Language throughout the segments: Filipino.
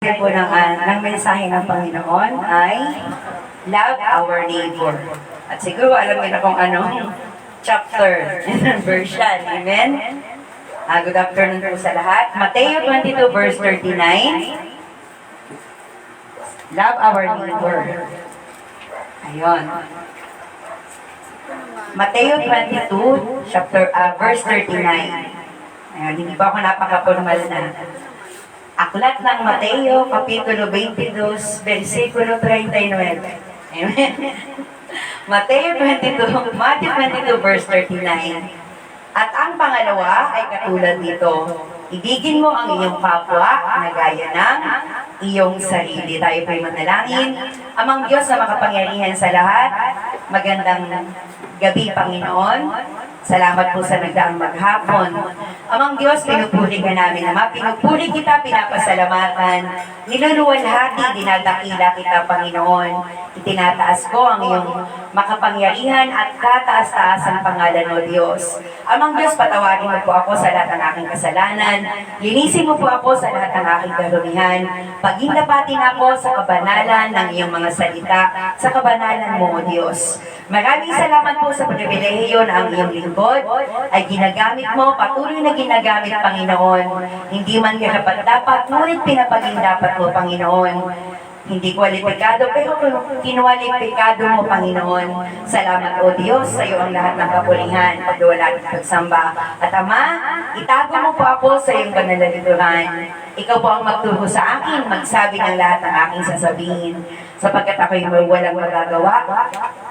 title po ng mensahe ng Panginoon ay Love Our Neighbor. At siguro alam niyo na kung anong chapter and version. Amen? Good afternoon po sa lahat. Mateo 22 verse 39. Love our neighbor. Ayun. Mateo 22, verse 39. Ayun, hindi pa ako napaka-formal na. Aklat ng Mateo, Kapitulo 22, versikulo 39. Amen. Matthew 22, verse 39. At ang pangalawa ay katulad nito, ibigin mo ang iyong kapwa na gaya ng iyong sarili. Tayo po'y manalangin. Amang Diyos na makapangyarihan sa lahat, magandang gabi, Panginoon. Salamat po sa nagdaang maghapon. Amang Diyos, pinupuri ka namin, Ama. Pinupuri kita, pinapasalamatan. Niluluwalhati, dinadakila kita, Panginoon. Itinataas ko ang iyong makapangyarihan at kataas-taas ang pangalan o Diyos. Amang Diyos, patawarin mo po ako sa lahat ng aking kasalanan. Linisin mo po ako sa lahat ng aking karumihan. Paghindapatin ako sa kabanalan ng iyong mga salita, sa kabanalan mo o Diyos. Maraming salamat po sa pribilehiyo na ang iyong lingkod ay ginagamit mo, patuloy na ginagamit, Panginoon. Hindi man karapat-dapat, ngunit pinapaghindapat mo, Panginoon. Hindi kwalipikado, pero kinwalipikado mo, Panginoon. Salamat, O Diyos, sa iyo ang lahat ng kapulihan, pagduwala at pagsamba. At Ama, itago mo po ako sa iyong banal na lituran. Ikaw po ang magturo sa akin, magsabi ng lahat ng aking sasabihin. Sapagkat ako'y walang magagawa,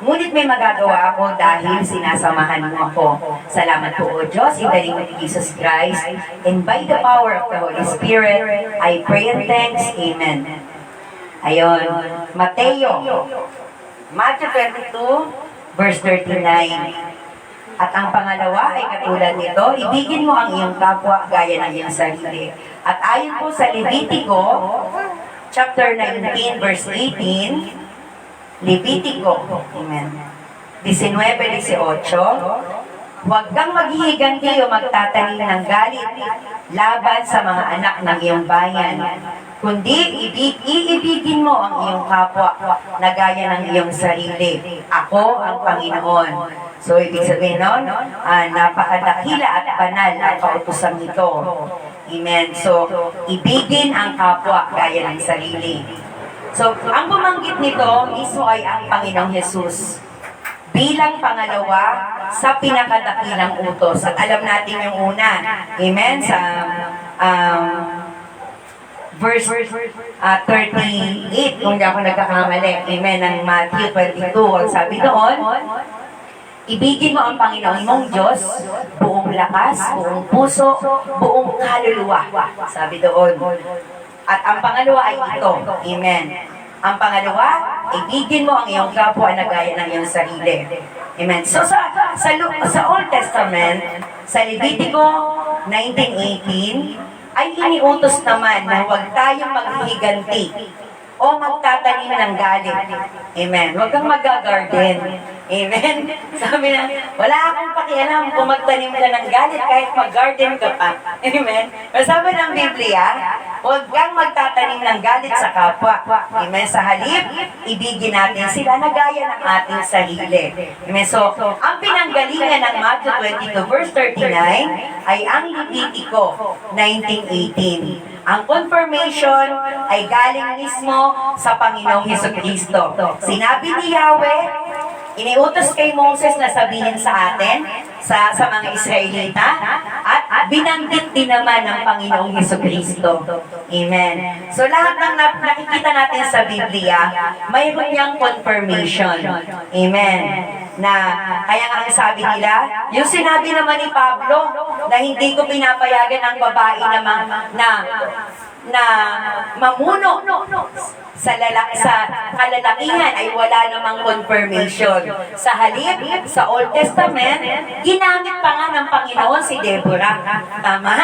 ngunit may magagawa ako dahil sinasamahan mo ako. Salamat po, O Diyos, in the name of Jesus Christ, and by the power of the Holy Spirit, I pray and thanks. Amen. Ayun, Matthew 22, verse 39. At ang pangalawa ay katulad nito, ibigin mo ang iyong kapwa gaya ng iyong sarili. At ayon po sa Levitico, chapter 19, verse 18, Levitico, amen, 19-18, huwag kang maghihiganti o magtatanim ng galit laban sa mga anak ng iyong bayan, kundi iibigin mo ang iyong kapwa na gaya ng iyong sarili. Ako ang Panginoon. So, ibig sabihin nun, napakadakila at banal ang kautusan nito. Amen. So, ibigin ang kapwa gaya ng sarili. So, ang bumanggit nito mismo ay ang Panginoong Jesus bilang pangalawa sa pinakadakilang utos. At alam natin yung una. Amen. Sa verse 38, kung di ako nagkakamali. Amen. Ng Matthew 22. Ang sabi doon, ibigin mo ang Panginoon mong Diyos, buong lakas, buong puso, buong kaluluwa. Sabi doon. At ang pangalawa ay ito. Amen. Ang pangalawa, ibigin mo ang iyong kapwa na gaya ng iyong sarili. Amen. So sa Old Testament, sa Levitico 19:18, ay iniutos naman na huwag tayong maghihiganti o magtatanim ng galit. Amen. Huwag kang mag-garden. Amen. Sabi na, wala akong pakialam kung magtanim ka ng galit kahit mag-garden ka pa. Amen. Sabi ng Biblia, huwag kang magtatanim ng galit sa kapwa. Amen. Sa halip, ibigin natin sila na gaya ng ating sarili. Amen. So, ang pinanggalingan ng Matthew 22 verse 39 ay ang Levitico 19:18. Ang confirmation ay galing mismo sa Panginoong Hesukristo. Sinabi ni Yahweh, iniutos kay Moses na sabihin sa atin, sa mga Israelita, at binanggit din naman ng Panginoong Hesukristo. Amen. So lahat ng nakikita natin sa Biblia, mayroon niyang confirmation. Amen. Na, kaya nga sabi nila, yung sinabi naman ni Pablo, na hindi ko pinapayagan ang babae na mamuno sa kalalakihan ay wala namang confirmation. Sa halip, sa Old Testament, ginamit pa nga ng Panginoon si Deborah. Tama?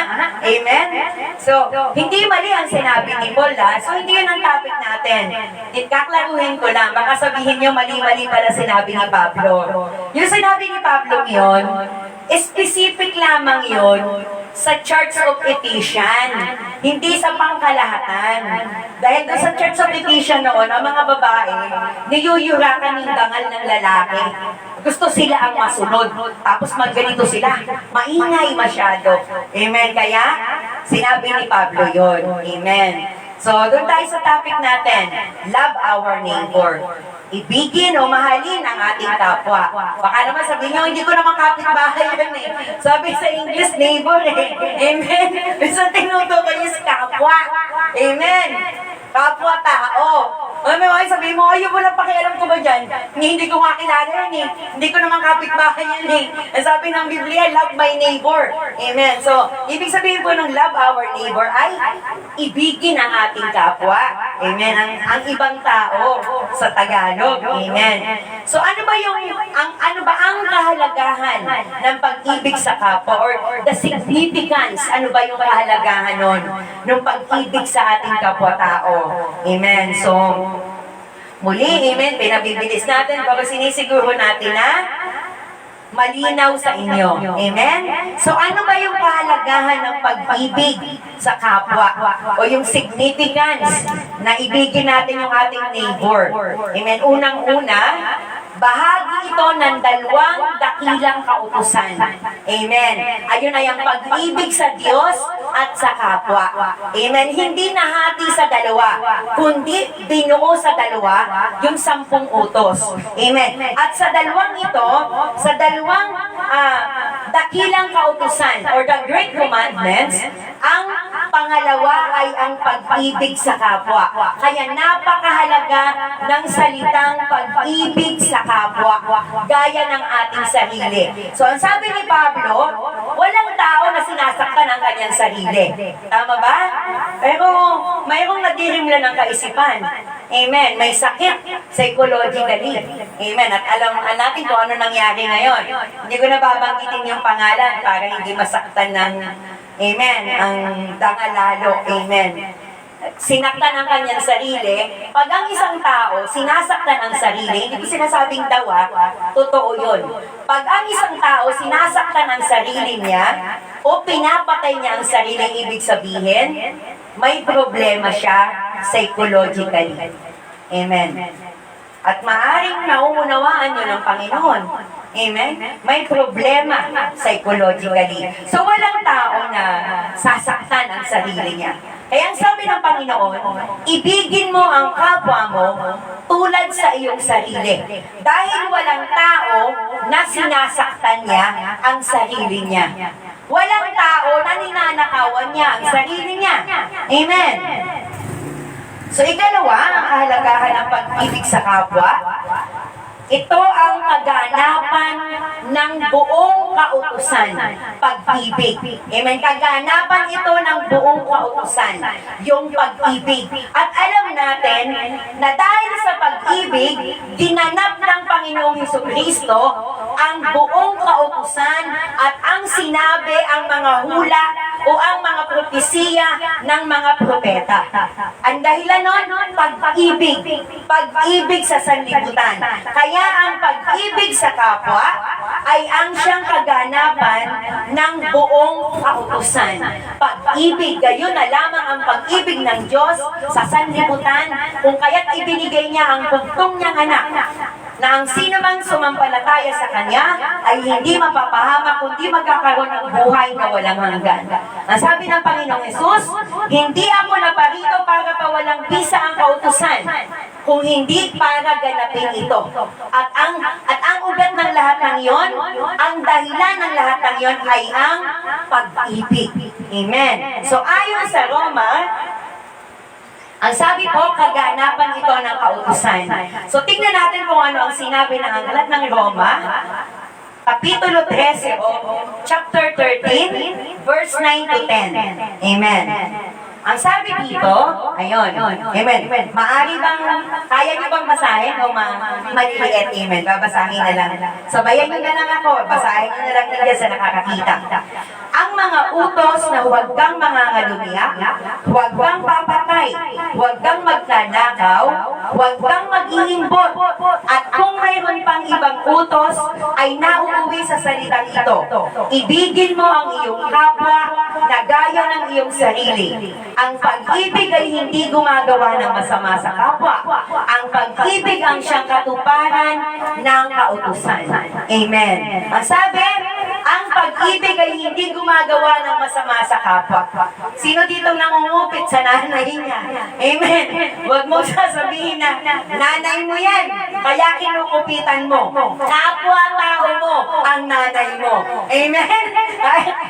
Amen? So, hindi mali ang sinabi ni Paul, so hindi yun ang topic natin. Kaklaruhin ko lang, baka sabihin nyo mali-mali pala sinabi ni Pablo. Yung sinabi ni Pablo yun, specific lamang yun sa Church of Ephesians, hindi sa pangkalahatan. Dahil doon sa Church of Ephesians noon, ang mga babae, niyuyurakan yung dangal ng lalaki. Gusto sila ang masunod. Tapos magganito sila. Maingay masyado. Amen. Kaya, sinabi ni Pablo yon. Amen. So, doon tayo sa topic natin. Love our neighbor. Ibigin o mahalin ang ating kapwa. Baka naman sabihin nyo, hindi ko naman kapitbahay yun eh. Sabi sa English, neighbor eh. Amen. So, tinutukoy is kapwa. Amen. Kapwa-tao. May sabihin mo, ayaw mo lang pakialam ko ba dyan? Hindi ko nga kilala yan eh. Hindi ko naman kapitbahay yan eh. Sabi ng Biblia, love my neighbor. Amen. So, ibig sabihin po ng love our neighbor ay ibigin ang ating kapwa. Amen. Ang ibang tao sa Tagalog. Amen. So, ano ba ang kahalagahan ng pag-ibig sa kapwa or the significance? Ano ba yung kahalagahan nun ng pag-ibig sa ating kapwa-tao? Amen. So, muli, amen, pinabibilis natin para sinisiguro natin na malinaw sa inyo. Amen? So, ano ba yung kahalagahan ng pag-ibig sa kapwa? O yung significance na ibigin natin yung ating neighbor? Amen? Unang-una, bahagi ito ng dalawang dakilang kautusan. Amen. Ayun ay ang pag-ibig sa Diyos at sa kapwa. Amen. Hindi nahati sa dalawa, kundi binuo sa dalawa yung 10 utos. Amen. At sa dalawang ito, sa dalawang dakilang kautusan or the Great Commandments, ang pangalawa ay ang pag-ibig sa kapwa. Kaya napakahalaga ng salitang pag-ibig sa kapwa, gaya ng ating sarili. So, ang sabi ni Pablo, walang tao na sinasaktan ang kanyang sarili. Tama ba? Pero, mayroong nadirimla ng kaisipan. Amen. May sakit psychologically. Amen. At alam natin kung ano nangyari ngayon. Hindi ko na babanggitin yung pangalan para hindi masaktan ng amen, ang dangalalo. Amen. Sinaktan ang kanyang sarili. Pag ang isang tao sinasaktan ang sarili, hindi ko sinasabing dawa, totoo yun. Pag ang isang tao sinasaktan ang sarili niya o pinapatay niya ang sarili, ibig sabihin, may problema siya psychologically. Amen. At maaring nauunawaan yun ng Panginoon. Amen? May problema psychologically. So, walang tao na sasaktan ang sarili niya. Kaya ang sabi ng Panginoon, ibigin mo ang kapwa mo tulad sa iyong sarili. Dahil walang tao na sinasaktan niya ang sarili niya. Walang tao na ninanakawan niya ang sarili niya. Amen? So, ikalawa, ang kahalagahan ng pag-ibig sa kapwa, ito ang kaganapan ng buong kautusan, pag-ibig. Amen. Kaganapan ito ng buong kautusan, yung pag-ibig. At alam natin na dahil sa pag-ibig, ginanap ng Panginoong Hesukristo ang buong kautusan at ang sinabi ang mga hula o ang mga propesiya ng mga propeta. Ang dahilan nun, pag-ibig. Pag-ibig sa sanlibutan. Kaya ang pag-ibig sa kapwa ay ang siyang kaganapan ng buong kautusan. Pag-ibig, gayon na lamang ang pag-ibig ng Diyos sa sanlibutan, kung kaya't ibinigay niya ang bugtong niyang anak, na ang sino mang sumampalataya sa Kanya ay hindi mapapahamak kundi magkakaroon ng buhay na walang hanggan. Ang sabi ng Panginoong Hesus, hindi ako naparito para pawalang bisa ang kautusan, kung hindi para ganapin ito. At ang ugat ng lahat ng iyon, ang dahilan ng lahat ng iyon ay ang pag-ibig. Amen. So ayon sa Roma, ang sabi po, kaganapan ito ng kautusan. So, tingnan natin kung ano ang sinabi ng aklat ng Roma, Kapitulo 13, o chapter 13, verse 9 to 10. Amen. Ang sabi dito, ayun, amen. Maari bang, kaya niyo bang basahin o maliliit? Amen. Babasahin na lang. Sabayan niyo na lang ako, basahin niyo na lang niya sa nakakakita. ang mga utos na huwag kang mangangalumiyak, huwag kang papatay, huwag kang magnanakaw, huwag kang mag-iimbot, at kung mayroon pang ibang utos ay nauuwi sa salitang ito. Ibigin mo ang iyong kapwa na gaya ng iyong sarili. Ang pag-ibig ay hindi gumagawa ng masama sa kapwa. Ang pag-ibig ang siyang katuparan ng kautusan. Amen. Ang sabi, ang pag-ibig ay hindi gumagawa ng masama sa kapwa. Sino dito nangungupit sa nanay niya? Amen. Huwag mo sasabihin na nanay mo yan, kaya kinukupitan mo. Kapwa-tao mo ang nanay mo. Amen.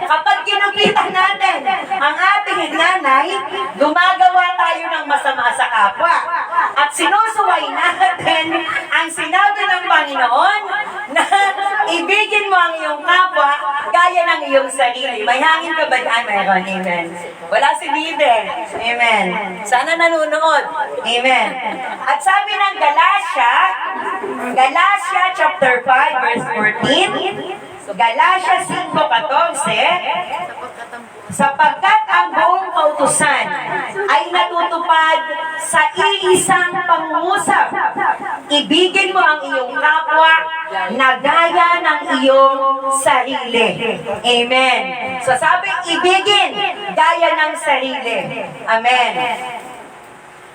Kapag kinupitan natin ang ating nanay, gumagawa tayo ng masama sa kapwa. At sinusuway natin ang sinabi ng Panginoon na ibigin mo ang iyong kapwa gaya ng iyong sarili. May hangin ka ba dyan? Meron. Amen. Wala si Bibe. Amen. Sana nanonood. Amen. At sabi ng Galatia chapter 5 verse 14, so Galatia 5:14, sapagkat ang buong kautusan ay natutupad sa iisang pangungusap. Ibigin mo ang iyong kapwa na gaya ng iyong sarili. Amen. So sabi, ibigin gaya ng sarili. Amen.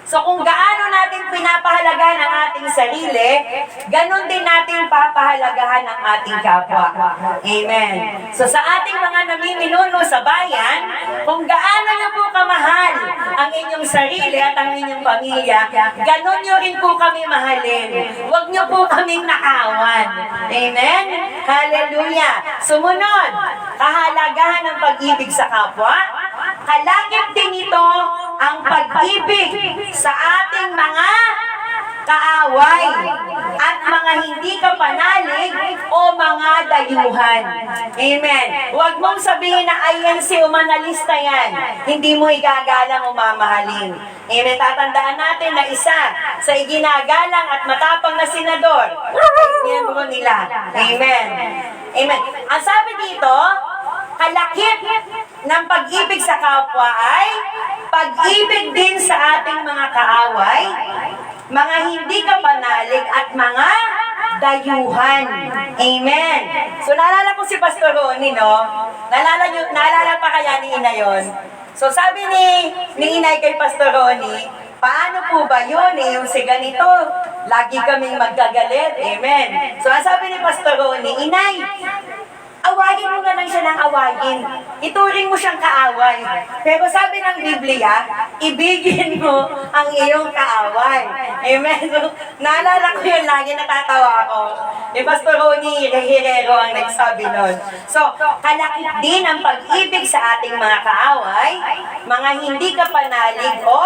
So kung gaano natin pinapahalagahan ang ating sarili, ganun din natin papahalagahan ang ating kapwa. Amen. So sa ating mga namiminuno sa bayan, kung gaano niyo po kamahal ang inyong sarili at ang inyong pamilya, ganun niyo rin po kami mahalin. Huwag niyo po kaming nakawan. Amen? Hallelujah. Sumunod, kahalagahan ng pag-ibig sa kapwa. Kalakip din ito ang pag-ibig sa ating mga kaaway at mga hindi kapanalig o mga dayuhan. Amen. Huwag mong sabihin na ayan si umanalista yan. Hindi mo igagalang o mamahalin. Amen. Tatandaan natin na isa sa iginagalang at matapang na senador ay miyembro nila. Amen. Amen. Ang sabi dito, kalakip ng pag-ibig sa kapwa ay pag-ibig din sa ating mga kaaway, mga hindi kapanalig at mga dayuhan. Amen. So naalala ko si Pastor Ronnie, no? Naalala pa kaya ni Ina yun? So sabi ni Inay kay Pastor Ronnie, paano po ba yun? Yung si ganito, lagi kaming magkagalit. Amen. So ang sabi ni Pastor Ronnie, Inay, awagin mo na lang siya ng awagin. Ituring mo siyang kaaway. Pero sabi ng Biblia, ibigin mo ang iyong kaaway. Amen. So, naalala ko yun lagi, natatawa ako. Pastor Ronnie Herrero ang nagsabi nun. So, kalakip din ang pag-ibig sa ating mga kaaway, mga hindi kapanalig o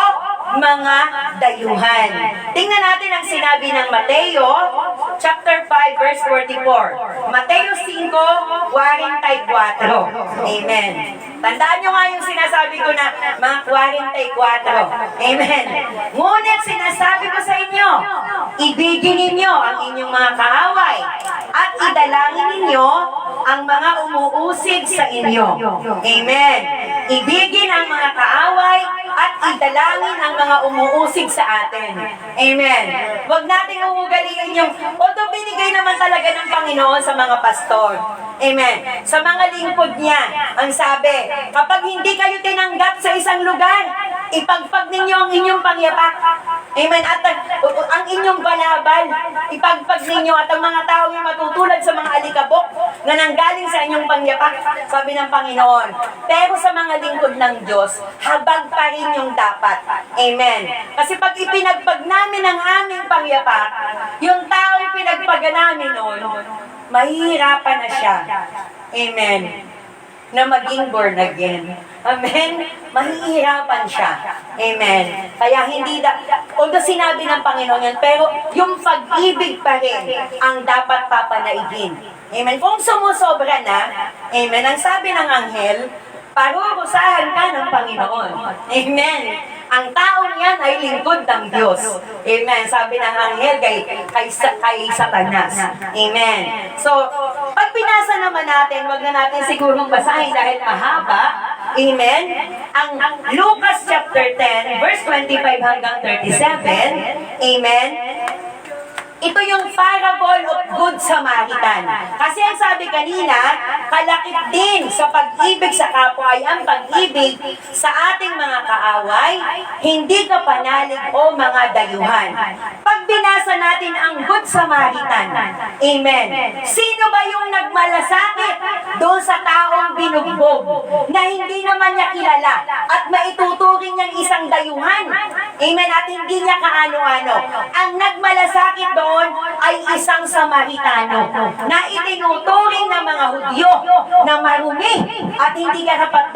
mga dayuhan. Tingnan natin ang sinabi ng Mateo, chapter 5, verse 44. Mateo 5, 44. Amen. Tandaan nyo nga yung sinasabi ko na mga 44. Amen. Ngunit sinasabi ko sa inyo, ibigin ninyo ang inyong mga kaaway at idalangin ninyo ang mga umuusig sa inyo. Amen. Ibigin ang mga kaaway at idalangin ang mga umuusig sa atin. Amen. Huwag nating uugaliin yung, although binigay naman talaga ng Panginoon sa mga pastor. Amen. Sa mga lingkod niya, ang sabi, kapag hindi kayo tinanggap sa isang lugar, ipagpag ninyo ang inyong pangyapak. Amen. At ang inyong balabal, ipagpag ninyo at ang mga tao yung matutulad sa mga alikabok na nanggaling sa inyong pangyapak, sabi ng Panginoon. Pero sa mga lingkod ng Diyos, habag pa rin yung dapat. Amen. Kasi pag ipinagpag namin ang aming pangyapak, yung tao pinagpaga namin noon, mahihirapan na siya. Amen. Na maging born again. Amen? Mahihirapan siya. Amen. Kaya hindi although sinabi ng Panginoon yan, pero yung pag-ibig pa rin ang dapat papanaigin. Amen. Kung sumusobra na, amen, ang sabi ng anghel, parurusahan ka ng Panginoon. Amen. Ang taong yan ay lingkod ng Diyos. Amen. Sabi ng anghel kay Satanas. Amen. So, pag pinasa naman natin, wag na natin sigurong basahin dahil mahaba. Amen. Ang Lucas chapter 10, verse 25 hanggang 37. Amen. Ito yung parable of Good Samaritan. Kasi ang sabi kanina, kalakip din sa pag-ibig sa kapwa ay ang pag-ibig sa ating mga kaaway, hindi kapanalig o mga dayuhan. Pag binasa natin ang Good Samaritan, amen, sino ba yung nagmalasakit doon sa taong binugbog na hindi naman niya kilala at maituturing niyang isang dayuhan? Amen, at hindi niya kaano-ano. Ang nagmalasakit doon ay isang Samaritano na itinuturing ng mga Hudyo na marumi at hindi dapat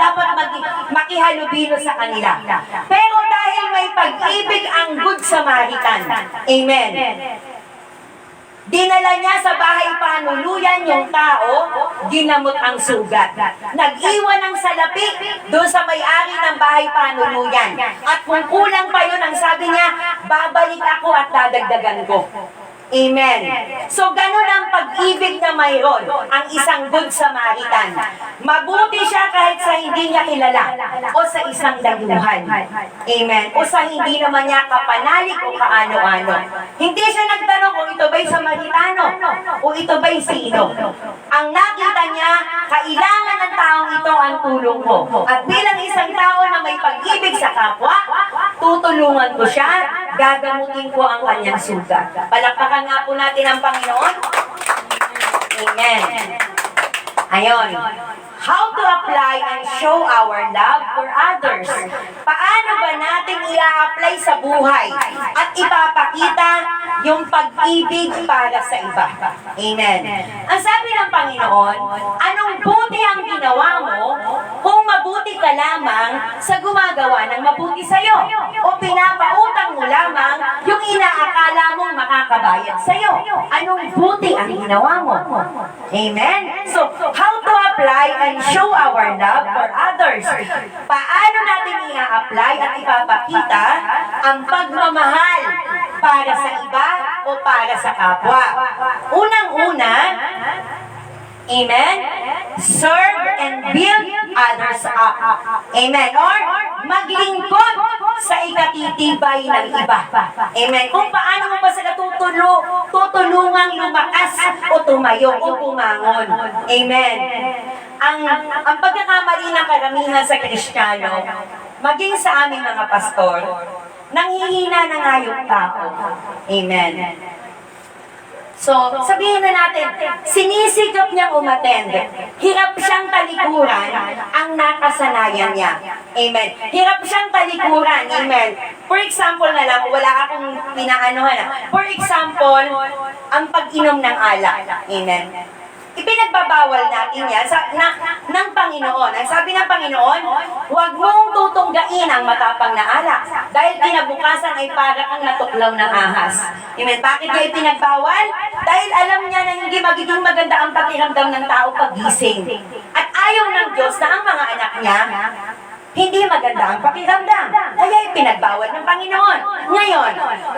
makihalubilo sa kanila. Pero dahil may pag-ibig ang Good Samaritan, amen, dinala niya sa bahay panuluyan yung tao, ginamot ang sugat. Nag-iwan ng salapi doon sa may-ari ng bahay panuluyan. At kung kulang pa yun, ang sabi niya, babalik ako at dadagdagan ko. Amen. So, ganun ang pag-ibig na mayroon ang isang Good Samaritan. Mabuti siya kahit sa hindi niya kilala o sa isang dayuhan. Amen. O sa hindi naman niya kapanalig o kaano-ano. Hindi siya nagtanong kung ito ba'y Samaritano o ito ba'y sino. Ang nakita niya, kailangan ng taong ito ang tulong ko. At bilang isang tao na may pag-ibig sa kapwa, tutulungan ko siya, gagamutin ko ang kanyang sugat. Palakpakan nga po natin ang Panginoon. Amen. Ayon. How to apply and show our love for others. Paano ba natin i-apply sa buhay at ipapakita yung pag-ibig para sa iba? Amen. Ang sabi ng Panginoon, anong buti ang ginawa mo kung mabuti ka lamang sa gumagawa ng mabuti sa'yo? O pinapautang mo lamang yung inaakala mong makakabayad sa'yo? Anong buti ang ginawa mo? Amen? So, how to apply and show our love for others. Paano natin i-apply at ipapakita ang pagmamahal para sa iba o para sa kapwa? Unang-una, amen, serve and build others up. Amen. Or maglingkod sa ikatitibay ng iba. Amen. Kung paano mo ba sila tutulungang lumakas o tumayo o pumangon. Amen. Ang pagkakamali ng karamihan sa Kristiyano, maging sa aming mga pastor, nanghihina na nga yung tao. Amen. So, sabihin na natin, sinisikap niyang umattend. Hirap siyang talikuran ang nakasanayan niya. Amen. Hirap siyang talikuran. Amen. For example na lang, wala akong pinaanohan. For example, ang pag-inom ng alak. Amen. Ipinagbabawal natin yan ng Panginoon. Ang sabi ng Panginoon, huwag mong tutunggain ang matapang na alak dahil kinabukasan ay para kang natuklaw ng ahas. Amen. Bakit niya ipinagbawal? Dahil alam niya na hindi magiging maganda ang pakiramdam ng tao pagising. At ayaw ng Diyos na ang mga anak niya hindi maganda ang pakiramdam. Kaya ipinagbawal ng Panginoon. Ngayon,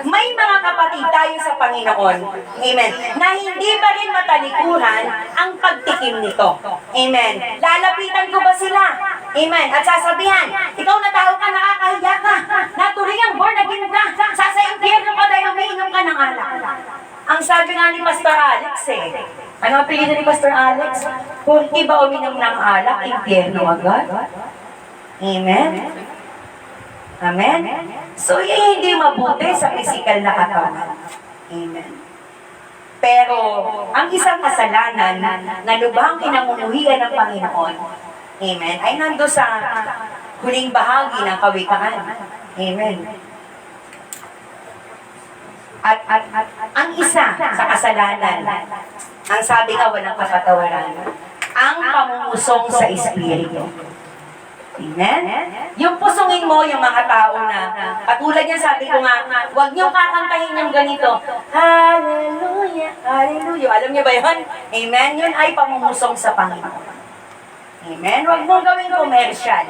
may mga kapatid tayo sa Panginoon, amen, na hindi pa rin matalikuran ang pagtikim nito. Amen. Lalapitan ko ba sila? Amen. At sasabihan, ikaw na tao ka, nakakahiya ka, naturingang born again ka, sasaimpyerno ka dahil umiinom ka ng alak. Ang sabi nga ni Pastor Alex ano ang apelido ni Pastor Alex? Kung iba uminom ng alak, impyerno agad. Amen? Amen? So, hindi mabuti sa physical na katawan. Amen. Pero, ang isang kasalanan na lubhang kinamumuhian ng Panginoon, amen, ay nando sa huling bahagi ng kawikaan. Amen. At ang isa sa kasalanan, ang sabi nga walang kapatawaran, ang pamumusong sa Espiritu. Amen? Yung pusungin mo, yung mga tao na, katulad niya sabi ko nga, huwag niyo kakantahin yung ganito, Hallelujah, Hallelujah. Alam niyo ba yun? Amen? Yun ay pamumusong sa Panginoon. Amen? Huwag mong gawing commercial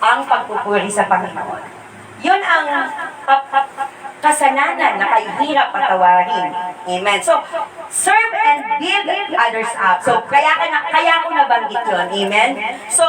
ang pagpupuri sa Panginoon. Yun ang kasalanan na kayo hirap patawarin. Amen. So, serve and build others up. So, kaya ko nabanggit yun. Amen. So,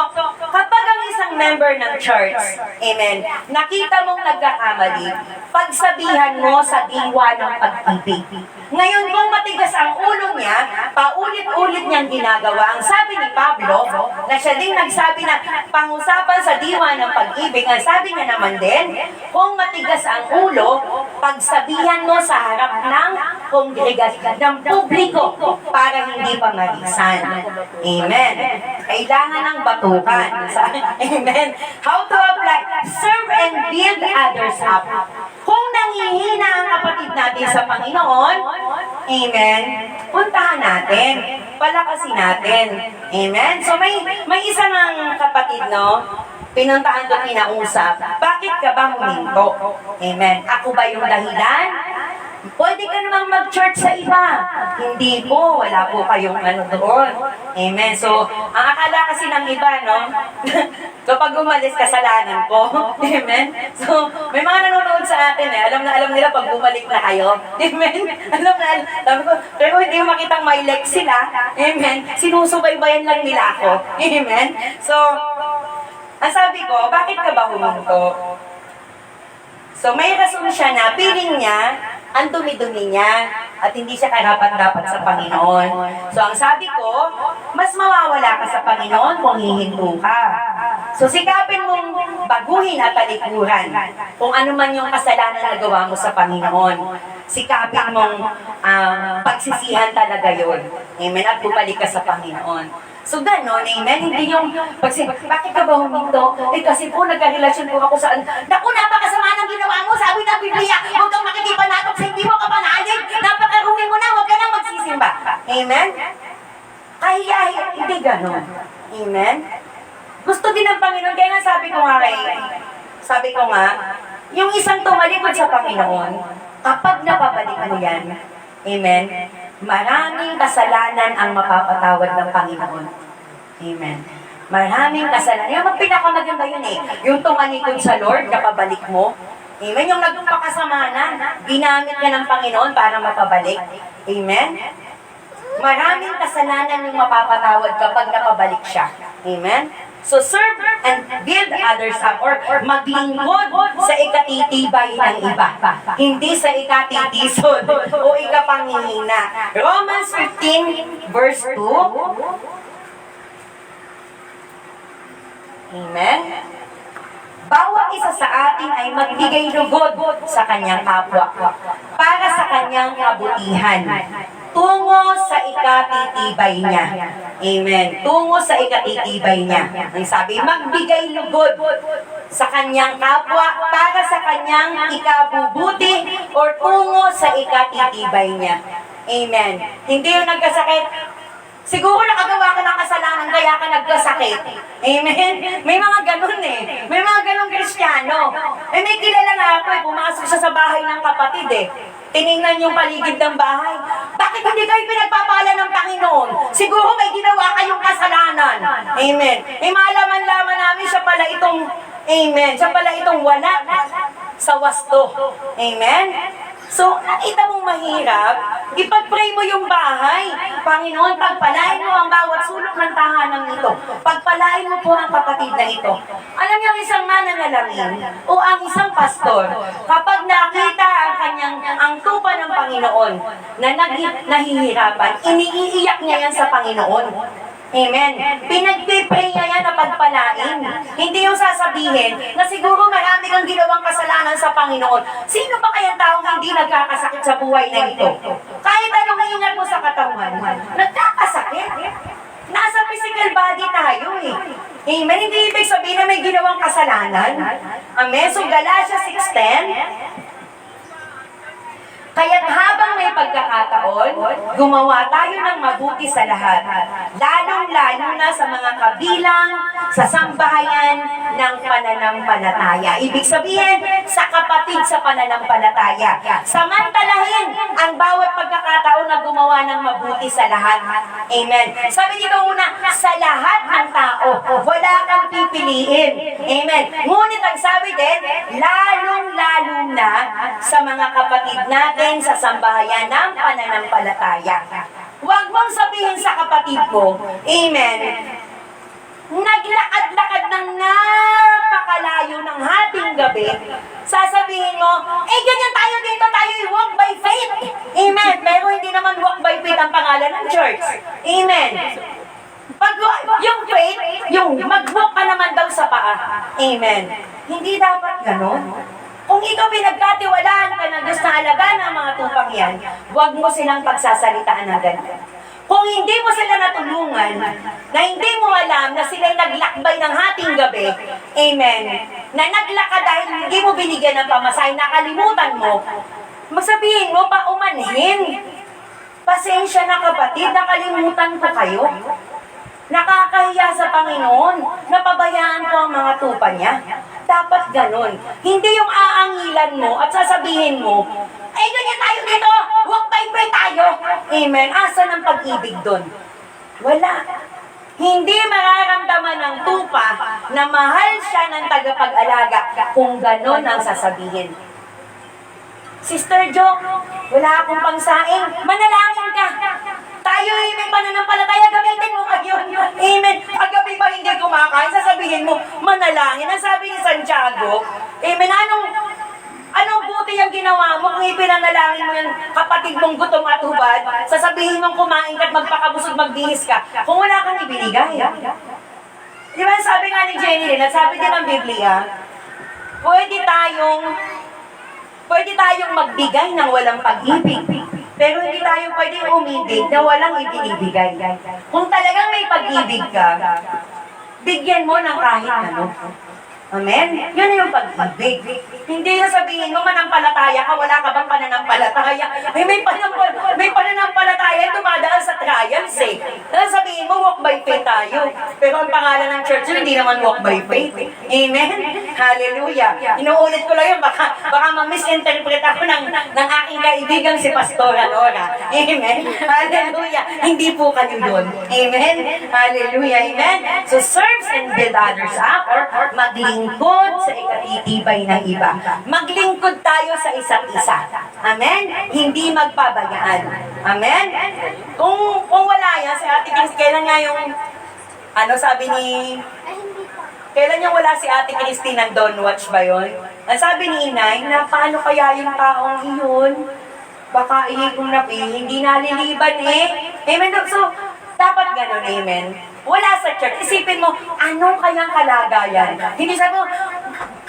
kapag ang isang member ng church, amen, nakita mong nagkakamali, pagsabihan mo sa diwa ng pag-ibig. Ngayon, kung matigas ang ulo niya, paulit-ulit niyang ginagawa. Ang sabi ni Pablo, na siya din nagsabi na pangusapan sa diwa ng pag-ibig, ang sabi niya naman din, kung matigas ang ulo, pagsabihan mo sa harap ng kongregasyon, ng publiko, para hindi pa marisan. Amen. Kailangan ng batukan. Amen. How to apply? Serve and build others up. Kung nangihina ang kapatid natin sa Panginoon, amen, puntahan natin, palakasin natin. Amen. So may isa ng kapatid, no? Pinuntahan ko, kinausap, bakit ka ba huminto? Amen. Ako ba yung dahilan? Pwede ka namang mag-church sa iba. Hindi po, wala po kayong ano doon. Amen. So, ang akala kasi ng iba, no? Kapag umalis, kasalanan ko. Amen. So, may mga nanonood sa atin eh. Alam na alam nila pag bumalik na kayo. Amen. Alam na alam. Sabi ko, pero hindi mo makitang may like sila. Amen. Sinusubaybayan lang nila ako. Amen. So, ang sabi ko, bakit ka ba huminto? So, may rason siya na piling niya, ang dumi-dumi niya, at hindi siya karapat-dapat sa Panginoon. So, ang sabi ko, mas mawawala ka sa Panginoon kung hihinto ka. So, sikapin mong baguhin at talikuran kung ano man yung kasalanan na gawa mo sa Panginoon. Sikapin mong pagsisihan talaga yun. Amen? At bumalik ka sa Panginoon. So, gano'n, amen? Hindi yung, bakit ka ba huminto? Eh, kasi po, nagka-relasyon po ako sa, naku, napakasama ng ginawa mo, sabi ng Biblia, huwag kang makikipanatok sa hindi mo kapanalig, napakarumi mo na, huwag ka nang magsisimba. Amen? Kahiyahi, hindi gano'n. Amen? Gusto din ng Panginoon, kaya nga sabi ko nga, yung isang tumalikod sa Panginoon, kapag napabalik mo yan, amen, maraming kasalanan ang mapapatawad ng Panginoon. Amen. Maraming kasalanan. Yung pinakamaganda yun eh. Yung tumalikod sa Lord, napabalik mo. Amen. Yung nagpakasamanan, ginamit ka ng Panginoon para mapabalik. Amen. Maraming kasalanan yung mapapatawad kapag napabalik siya. Amen. So, serve and build others up or maglingkod sa ikatitibay ng iba. Hindi sa ikatitisod o ikapanghihina. Romans 15 verse 2. Amen. Bawat isa sa atin ay magbigay lugod sa kanyang kapwa para sa kanyang kabutihan. Tungo sa ikatitibay niya. Amen. Tungo sa ikatitibay niya. Ang sabi, magbigay lugod sa kanyang kapwa para sa kanyang ikabubuti or tungo sa ikatitibay niya. Amen. Hindi yung nagkasakit. Siguro nakagawa ka ng kasalanan kaya ka nagkasakit. Amen? May mga ganun eh. May mga ganun Kristiyano. Eh may kilala nga ako eh. Pumasok siya sa bahay ng kapatid eh. Tiningnan yung paligid ng bahay. Bakit hindi kayo pinagpapala ng Panginoon? Siguro may ginawa kayong kasalanan. Amen. Eh malaman-laman namin siya pala itong, amen, siya pala itong wala sa wasto. Amen? So, nakita mong mahirap, ipag-pray mo yung bahay. Panginoon, pagpalain mo ang bawat sulok ng tahanan nito. Pagpalain mo po ang kapatid na ito. Alam niyo, isang mananalangin o ang isang pastor, kapag nakita ang tupa ng Panginoon na nahihirapan, iniiiyak niya yan sa Panginoon. Amen. Pinagpipray niya yan na pagpalain. Hindi yung sasabihin na siguro marami kang ginawang kasalanan sa Panginoon. Sino ba kayang taong hindi nagkakasakit sa buhay na ito? Kahit anong ingat mo sa katawan, nagkakasakit. Nasa physical body tayo eh. Amen. Hindi ibig sabihin na may ginawang kasalanan. Amen. So Galatia 6:10, kaya't habang may pagkakataon, gumawa tayo ng mabuti sa lahat, lalong-lalo na sa mga kabilang sa sambahayan ng pananampalataya. Ibig sabihin, sa kapatid sa pananampalataya. Samantalahin ang bawat pagkakataon na gumawa ng mabuti sa lahat. Amen. Sabi dito una, sa lahat ng tao, wala kang pipiliin. Amen. Ngunit ang sabi din, lalong-lalo na sa mga kapatid natin sa sambahayan ng pananampalataya. Huwag mong sabihin sa kapatid mo, amen, naglakad-lakad ng napakalayo ng hating gabi, sasabihin mo, ganyan tayo dito, tayo walk by faith. Amen. Pero hindi naman walk by faith ang pangalan ng church. Amen. Pag yung faith, yung mag-walk ka naman daw sa paa. Amen. Hindi dapat ganon. Kung ikaw pinagkatiwalaan ka ng Diyos na alagaan ng mga tupang yan, huwag mo silang pagsasalitaan ng ganyan. Kung hindi mo sila natulungan, na hindi mo alam na sila'y naglakbay ng hating gabi, amen, na naglakad dahil hindi mo binigyan ng pamasahe, nakalimutan mo, magsabihin mo, paumanhin. Pasensya na kapatid, nakalimutan ko kayo. Nakakahiya sa Panginoon, napabayaan ko ang mga tupa niya. Dapat ganun. Hindi yung aangilan mo at sasabihin mo, ganyan tayo dito, walk by faith tayo. Amen. Asa ng pag-ibig doon? Wala. Hindi mararamdaman ng tupa na mahal siya ng tagapag-alaga kung ganun ang sasabihin. Sister Jo, wala akong pangsaing. Manalangin ka. Tayo ay may pananampalataya, gamitin mo ngayon. Amen. Paggabi ba hindi kumakain, sasabihin mo, manalangin. Ang sabi ni Santiago, amen, anong buti yung ginawa mo kung ipinanalangin mo yung kapatid mong gutom at hubad, sasabihin mong kumain ka at magpakabusog, magbihis ka, kung wala kang ibinigay. Di ba sabi nga ni Jenny rin, at sabi din ng Biblia, pwede tayong magbigay ng walang pag-ibig. Pero hindi tayo pwedeng umibig na walang ibinibigay. Kung talagang may pag-ibig ka, bigyan mo ng kahit ano. Amen? Yun yung pag-ibig. Hindi na sabihin mo, manampalataya ka, wala ka bang pananampalataya? May pananampalataya, dumadaan sa trials eh. Tapos sabihin mo, walk by faith tayo. Pero ang pangalan ng church, hindi naman walk by faith. Amen? Hallelujah. Inuulit ko lang yun, baka ma-misinterpret ako ng aking kaibigang si Pastora Nora. Amen? Hallelujah. Hindi po kayo yun. Amen? Hallelujah. Amen? So serves and build others up or maglingkod sa ikatitibay ng iba. Maglingkod tayo sa isa't isa. Amen? Hindi magpabayaan. Amen? Kung wala yan, si Ate Chris, kailan nga yung, sabi ni, kailan yung wala si Ate Christy ng Don't Watch ba yun? Ang sabi ni Inay, na paano kaya yung taong iyon? Baka kung hindi naliliban eh. Amen? So, dapat ganun, amen? Wala sa church. Isipin mo, anong kayang kalagayan? Hindi sabi mo,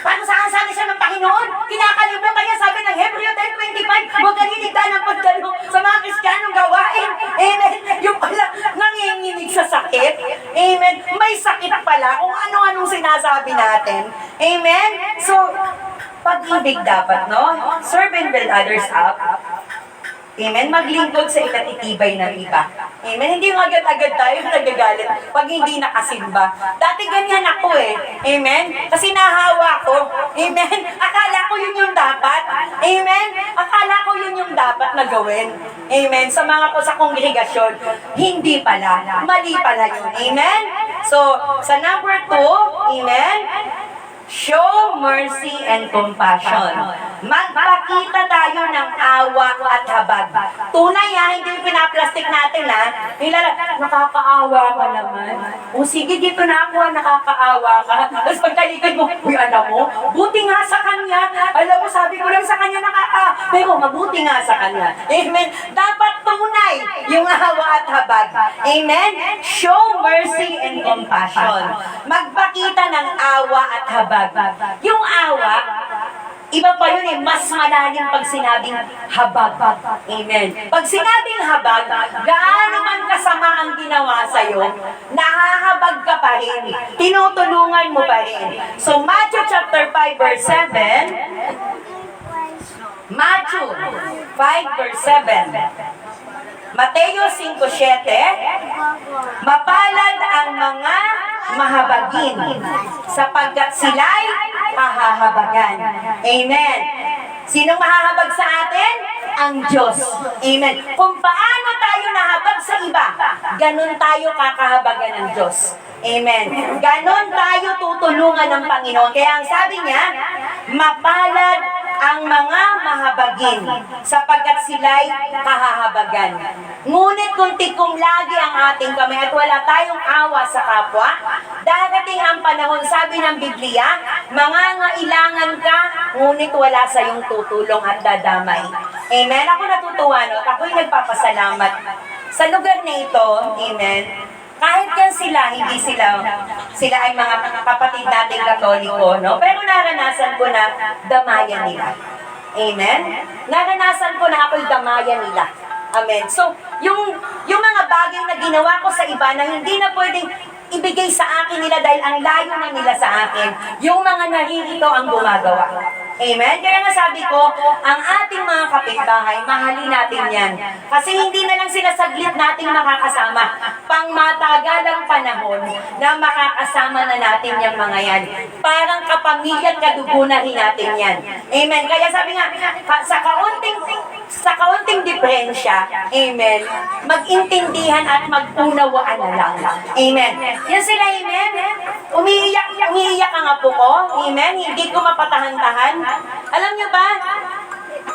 paano saan siya ng Panginoon? Kinakalimutan niya, sabi ng Hebreo 10:25, huwag kang hiligtaan ng pagdalo sa mga Kristiyanong gawain. Amen? Yung pala, nanginginig sa sakit. Amen? May sakit pala kung ano-anong sinasabi natin. Amen? So, pag-ibig dapat, no? Serve and build others up. Amen? Maglingkod sa ikatitibay ng iba. Amen? Hindi yung agad-agad tayo nagagalit pag hindi nakasimba. Dati ganyan ako eh. Amen? Kasi nahawa ko. Amen? Akala ko yun yung dapat. Amen? Akala ko yun yung dapat na gawin. Amen? Sa mga sa kongregasyon, hindi pala. Mali pala yun. Amen? So, sa number 2, amen? Show mercy and compassion. Magpakita tayo ng awa at habag. Tunay hindi yung pinaplastic natin nakakaawa ka naman. O sige, dito na ako, nakakaawa ka. Tapos pagkalikod mo, alam mo, buti nga sa kanya. Alam mo, sabi ko lang sa kanya pero mabuti nga sa kanya. Amen. Dapat tunay yung awa at habag. Amen. Show mercy and compassion. Magpakita ng awa at habag. Yung awa, iba pa yun mas malalim pag sinabing habag. Amen. Pag sinabing habag, gaano man kasama ang ginawa sa'yo, nahahabag ka pa rin. Tinutulungan mo pa rin. So, Matthew chapter 5 verse 7, Matthew Matthew 5 verse 7. Mateo 5:7, mapalad ang mga mahabagin, sapagkat sila'y pahahabagan. Amen. Sinong mahahabag sa atin? Ang Diyos. Amen. Kung paano tayo nahabag sa iba, ganun tayo kakahabagan ng Diyos. Amen. Ganon tayo tutulungan ng Panginoon. Kaya ang sabi niya, mapalad ang mga mahabagin, sapagkat sila'y kahahabagan. Ngunit kung tikom lagi ang ating kamay at wala tayong awa sa kapwa, darating ang panahon, sabi ng Biblia, mangangailangan ka, ngunit wala sa iyong tutulong at dadamay. Amen. Ako natutuwa, no? Ako'y nagpapasalamat sa lugar na ito. Amen. Kahit yan sila, hindi sila ay mga kapatid nating Katoliko, no? Pero naranasan ko na damayan nila. Amen? Naranasan ko na ako'y damayan nila. Amen. So, yung mga bagay na ginawa ko sa iba na hindi na pwedeng ibigay sa akin nila dahil ang layo na nila sa akin, yung mga naririto ang gumagawa. Amen? Kaya nga sabi ko, ang ating mga kapitbahay, mahalin natin yan. Kasi hindi na lang sila saglit nating makakasama. Pang matagalang panahon na makakasama na natin yung mga yan. Parang kapamilya at kadugunahin natin yan. Amen? Kaya sabi nga, sa kaunting diferensya, amen, mag-intindihan at mag-unawaan na lang. Amen? Yan sila, amen? Umiiyak ang apo ko, amen? Hindi ko mapatahan-tahan. Alam niyo ba,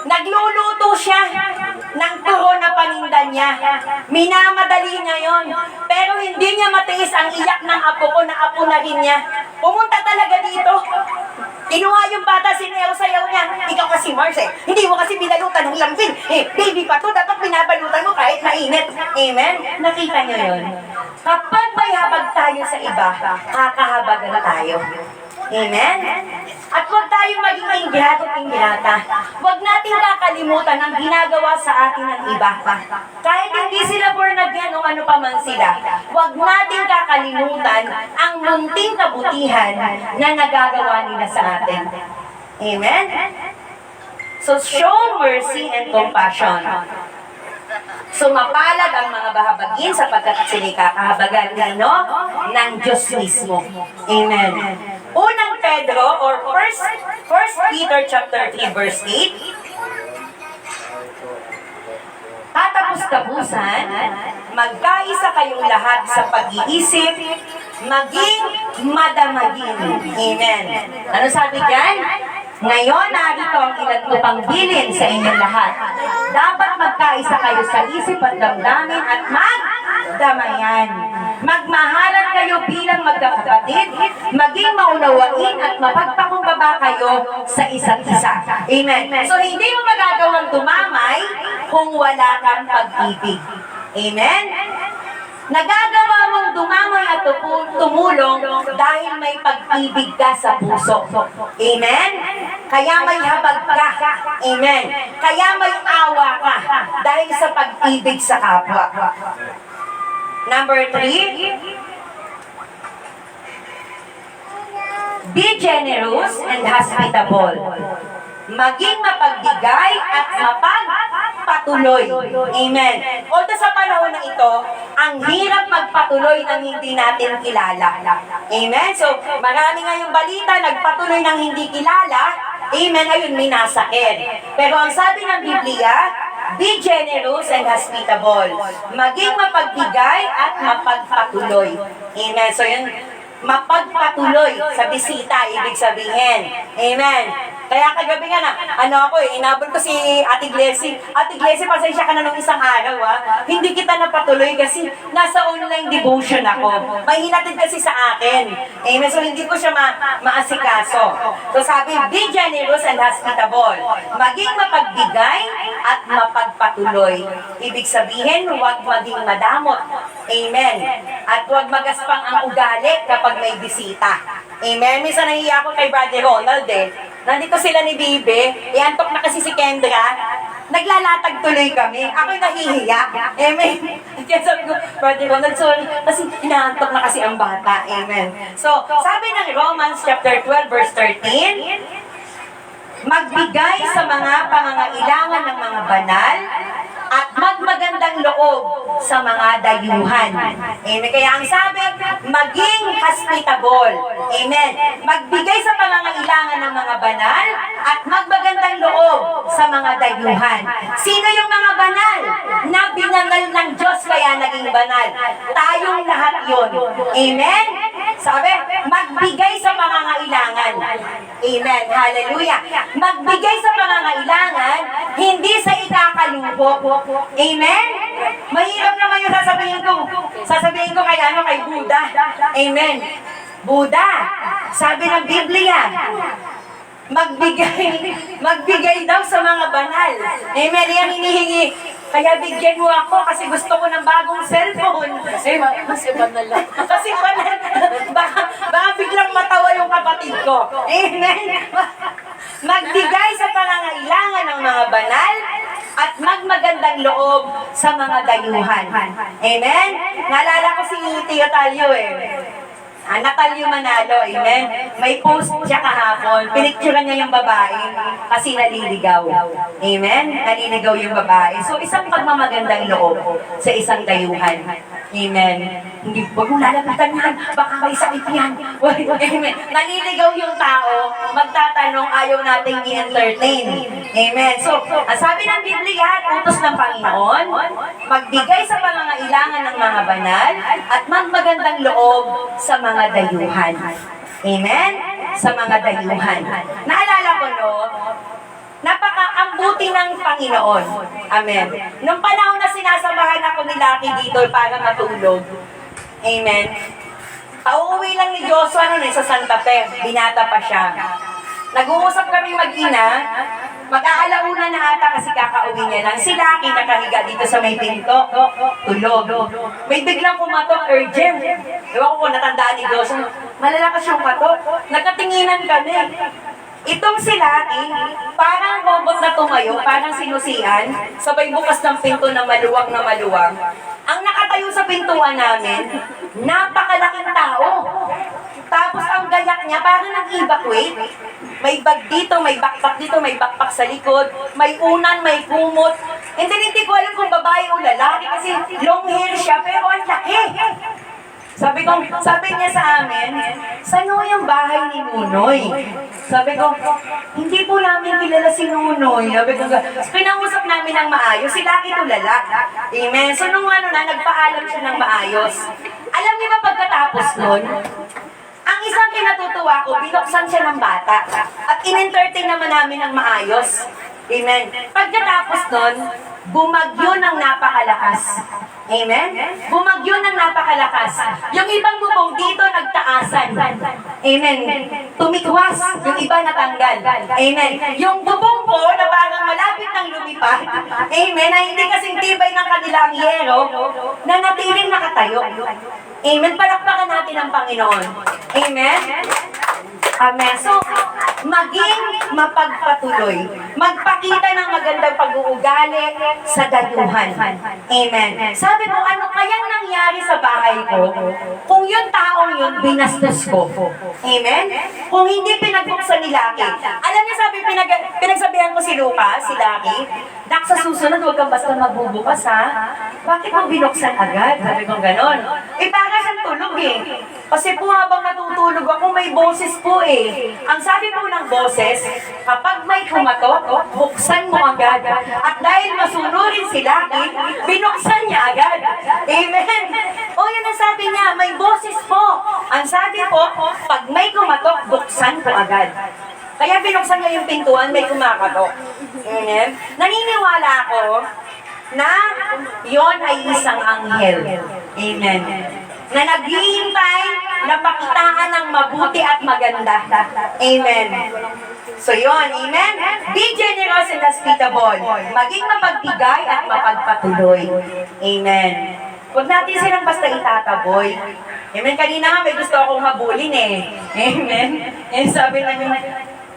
nagluluto siya ng turo na paninda niya. Minamadali niya yon. Pero hindi niya matiis ang iyak ng apo ko na apo na rin niya. Pumunta talaga dito. Kinuha yung bata, sinayaw-sayaw niya. Ikaw kasi, Mars, hindi mo kasi binalutan ng lambing. Baby pa to, dapat binabalutan mo kahit mainit. Amen? Nakita niyo yun? Kapag may habag tayo sa iba, kakahabagan tayo. Amen? At huwag tayong maging ingrato at ingrata. Huwag natin kakalimutan ang ginagawa sa atin ng iba. Kahit hindi sila born again o ano pa man sila, huwag natin kakalimutan ang munting kabutihan na nagagawa nila sa atin. Amen? So, show mercy and compassion. So, mapalad ang mga bahabagin sapagkat sila'y kakahabagan ng Diyos mismo. Amen. Unang Pedro or First Peter chapter 3 verse 8. Tatapos-tapusan, magkaisa kayong lahat sa pag-iisip, maging madamagin. Amen. Ano sabi dyan? Ngayon, narito ang ilan ko pang bilin sa inyong lahat. Dapat magkaisa kayo sa isip at damdamin at magdamayan. Magmahalan kayo bilang magkakapatid, maging maunawain at mapagpakumbaba kayo sa isa't isa. Amen. So, hindi mo magagawang tumamay kung wala kang pag-ibig. Amen? Nagagawa mong dumamay at tumulong dahil may pag-ibig ka sa puso. Amen? Kaya may habag ka. Amen? Kaya may awa ka dahil sa pag-ibig sa kapwa. Number 3, be generous and hospitable. Maging mapagbigay at mapagpatuloy. Amen. Although sa panahon na ito, ang hirap magpatuloy ng hindi natin kilala. Amen. So, marami ngayong balita, nagpatuloy ng hindi kilala. Amen. Ayun, may nasakit. Pero ang sabi ng Biblia, be generous and hospitable. Maging mapagbigay at mapagpatuloy. Amen. So, yun, mapagpatuloy sa bisita, ibig sabihin. Amen. Kaya kagabi nga na, inabot ko si Ate Glessy. Ate Glessy, pasensya ka na nung isang araw, Hindi kita napatuloy kasi nasa online devotion ako. May hinatid kasi sa akin. Amen. So, hindi ko siya maasikaso. So, sabi, be generous and hospitable. Maging mapagbigay at mapagpatuloy. Ibig sabihin, huwag maging madamot. Amen. At huwag magaspang ang ugali kapag may bisita. Amen. Minsan nahiya ako kay Brother Ronald Nandito sila ni Bibe, iantok na kasi si Kendra, naglalatag tuloy kami. Ako'y nahihiya. Amen. Kaya sabi ko, Brother Ronald, sorry, kasi inaantok na kasi ang bata. Amen. So, sabi ng Romans chapter 12 verse 13, magbigay sa mga pangangailangan ng mga banal, at magmagandang loob sa mga dayuhan. Amen. Kaya ang sabi, maging hospitable. Amen. Magbigay sa pangangailangan ng mga banal at magmagandang loob sa mga dayuhan. Sino yung mga banal? Na binangal ng Diyos kaya naging banal. Tayong lahat yun. Amen. Sabi, magbigay sa pangangailangan. Amen. Hallelujah. Magbigay sa pangangailangan, hindi sa ikakalubok. Amen? Mahirap naman yung sasabihin ko kay kay Buddha. Amen. Buddha, sabi ng Biblia, magbigay daw sa mga banal. Amen. Yan hinihingi. Kaya bigyan mo ako kasi gusto ko ng bagong cellphone. Kasi banal lang. Kasi banal. Baka biglang matawa yung kapatid ko. Amen. Magbigay sa pangangailangan ng mga banal at magmagandang loob sa mga dayuhan. Amen? Naalala ko si Tio Talio Natalio Manalo, amen? May post siya kahapon, pinicturean niya yung babae kasi naliligaw. Amen? Naliligaw yung babae. So, isang pagmamagandang loob sa isang dayuhan. Amen? Hindi, wag mong lalapitan yan, baka may sakit yan. Amen? Naliligaw yung tao, magtatanong, ayaw nating i-entertain. Amen? So, ang sabi ng Biblia, utos ng Panginoon, magbigay sa pangangailangan ng mga banal at magmagandang loob sa mga dayuhan. Amen? Sa mga dayuhan. Naalala ko, ang buti ng Panginoon. Amen. Nung panahon na sinasamahan ako ni Lucky dito para matulog. Amen. Pauwi lang ni Joshua sa Santa Fe. Binata pa siya. Nag-uusap kami mag-ina. Mag-aalauna na ata kasi kakauwi niya lang. Si Lucky nakahiga dito sa may pinto. Tulog. May biglang kumatok, urgent. Ewan ko kung natandaan ni Joshua. Malalakas yung katok. Nagkatinginan kami. Itong si Lucky, parang robot na tumayo, parang sinusian, sabay bukas ng pinto na maluwang na maluwang. Ang nakatayo sa pintuan namin, napakalaking tao. Tapos ang gayak niya, parang nag-evacuate. May bag dito, may backpack dito, may backpack sa likod, may unan, may kumot. Hindi ko alam kung babae o lalaki kasi long hair siya, pero ang laki. Sabi niya sa amin, saan ho yung bahay ni Nunoy? Sabi ko, hindi po namin kilala si Nunoy. Sabi ko, pinausap namin ng maayos, si Lucky tulala. Amen. So nung nagpaalam siya ng maayos. Alam niyo ba pagkatapos nun, ang isang kinatutuwa ko, binuksan siya ng bata. At in-entertain naman namin ng maayos. Amen. Pagkatapos nun, bumagyo ng napakalakas. Amen? Bumagyo ng napakalakas. Yung ibang bubong dito nagtaasan. Amen. Tumikwas, yung iba natanggal. Amen. Yung bubong ko na parang malapit ng lumipad. Amen. Na hindi kasing tibay ng kanilang yero, na natiling nakatayo. Amen. Palakpakan natin ang Panginoon. Amen. Amen. So, maging mapagpatuloy. Magpakita ng magandang pag-uugali sa dayuhan. Amen. Sabi ko, ano kayang nangyari sa bahay ko kung yung taong yun binastos ko? Amen? Kung hindi pinagbuksan ni Lucky. Alam niyo, sabi, pinagsabihan ko si Lucas, si Lucky, Dak, sa susunod, huwag kang basta magbubukas, ha? Bakit mo binuksan agad? Sabi ko ganon. Para siyang tulog Kasi po habang natutulog ako, may boses po Ang sabi po ng boses, kapag may kumatok, buksan mo agad. At dahil masunurin si Lucky, binuksan niya agad. Amen. Yun ang sabi niya, may boses po. Ang sabi po, pag may kumatok, buksan ko agad. Kaya binuksan niya yung pintuan, may kumakatok. Amen. Naniniwala ako na yon ay isang anghel. Amen. Na naghihintay na pakitaan ng mabuti at maganda. Amen. So yun, amen? Be generous and hospitable. Maging mapagbigay at mapagpatuloy. Amen. Huwag natin silang basta itataboy. Amen. Kanina nga may gusto akong habulin Amen. And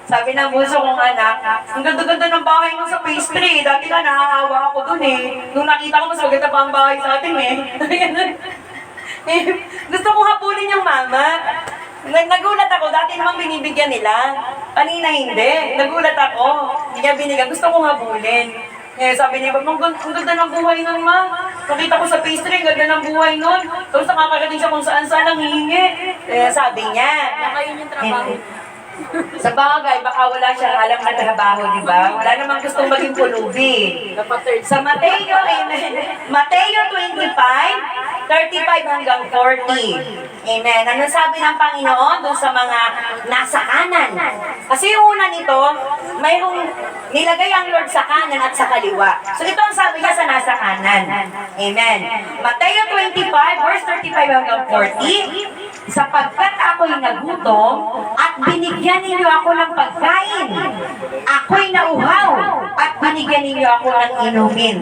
sabi ng bunso kong anak, ang ganda-ganda ng bahay mo sa pastry. Dati ka nakakawa ako dun Nung nakita ko, mas maganda pa ang bahay sa atin Gusto kong habulin yung mama. Nagulat ako, dati naman binibigyan nila. Kanina hindi. Nagulat ako. Hindi niya binigyan. Gusto ko habulin. Eh, sabi niya, ang ganda ng buhay nun, ma. Nakita ko sa pastry, ang ganda ng buhay nun. Tapos nakakarating siya kung saan-saan ang hihingi. Eh, sabi niya. Baka yun yung trabaho. Sa bagay, baka wala siyang alam na trabaho, di ba? Wala namang gustong maging pulubi. Dapat third. Sa Mateo, amen. Mateo 25, 35 hanggang 40. Amen. Ano sabi ng Panginoon doon sa mga nasa kanan? Kasi yung una nito, mayroong nilagay ang Lord sa kanan at sa kaliwa. So ito ang sabi niya sa nasa kanan. Amen. Mateo 25, verse 35 hanggang 40. Sapagkat ako'y nagutom at binigyan ninyo ako ng pagkain. Ako'y nauhaw at binigyan ninyo ako ng inumin.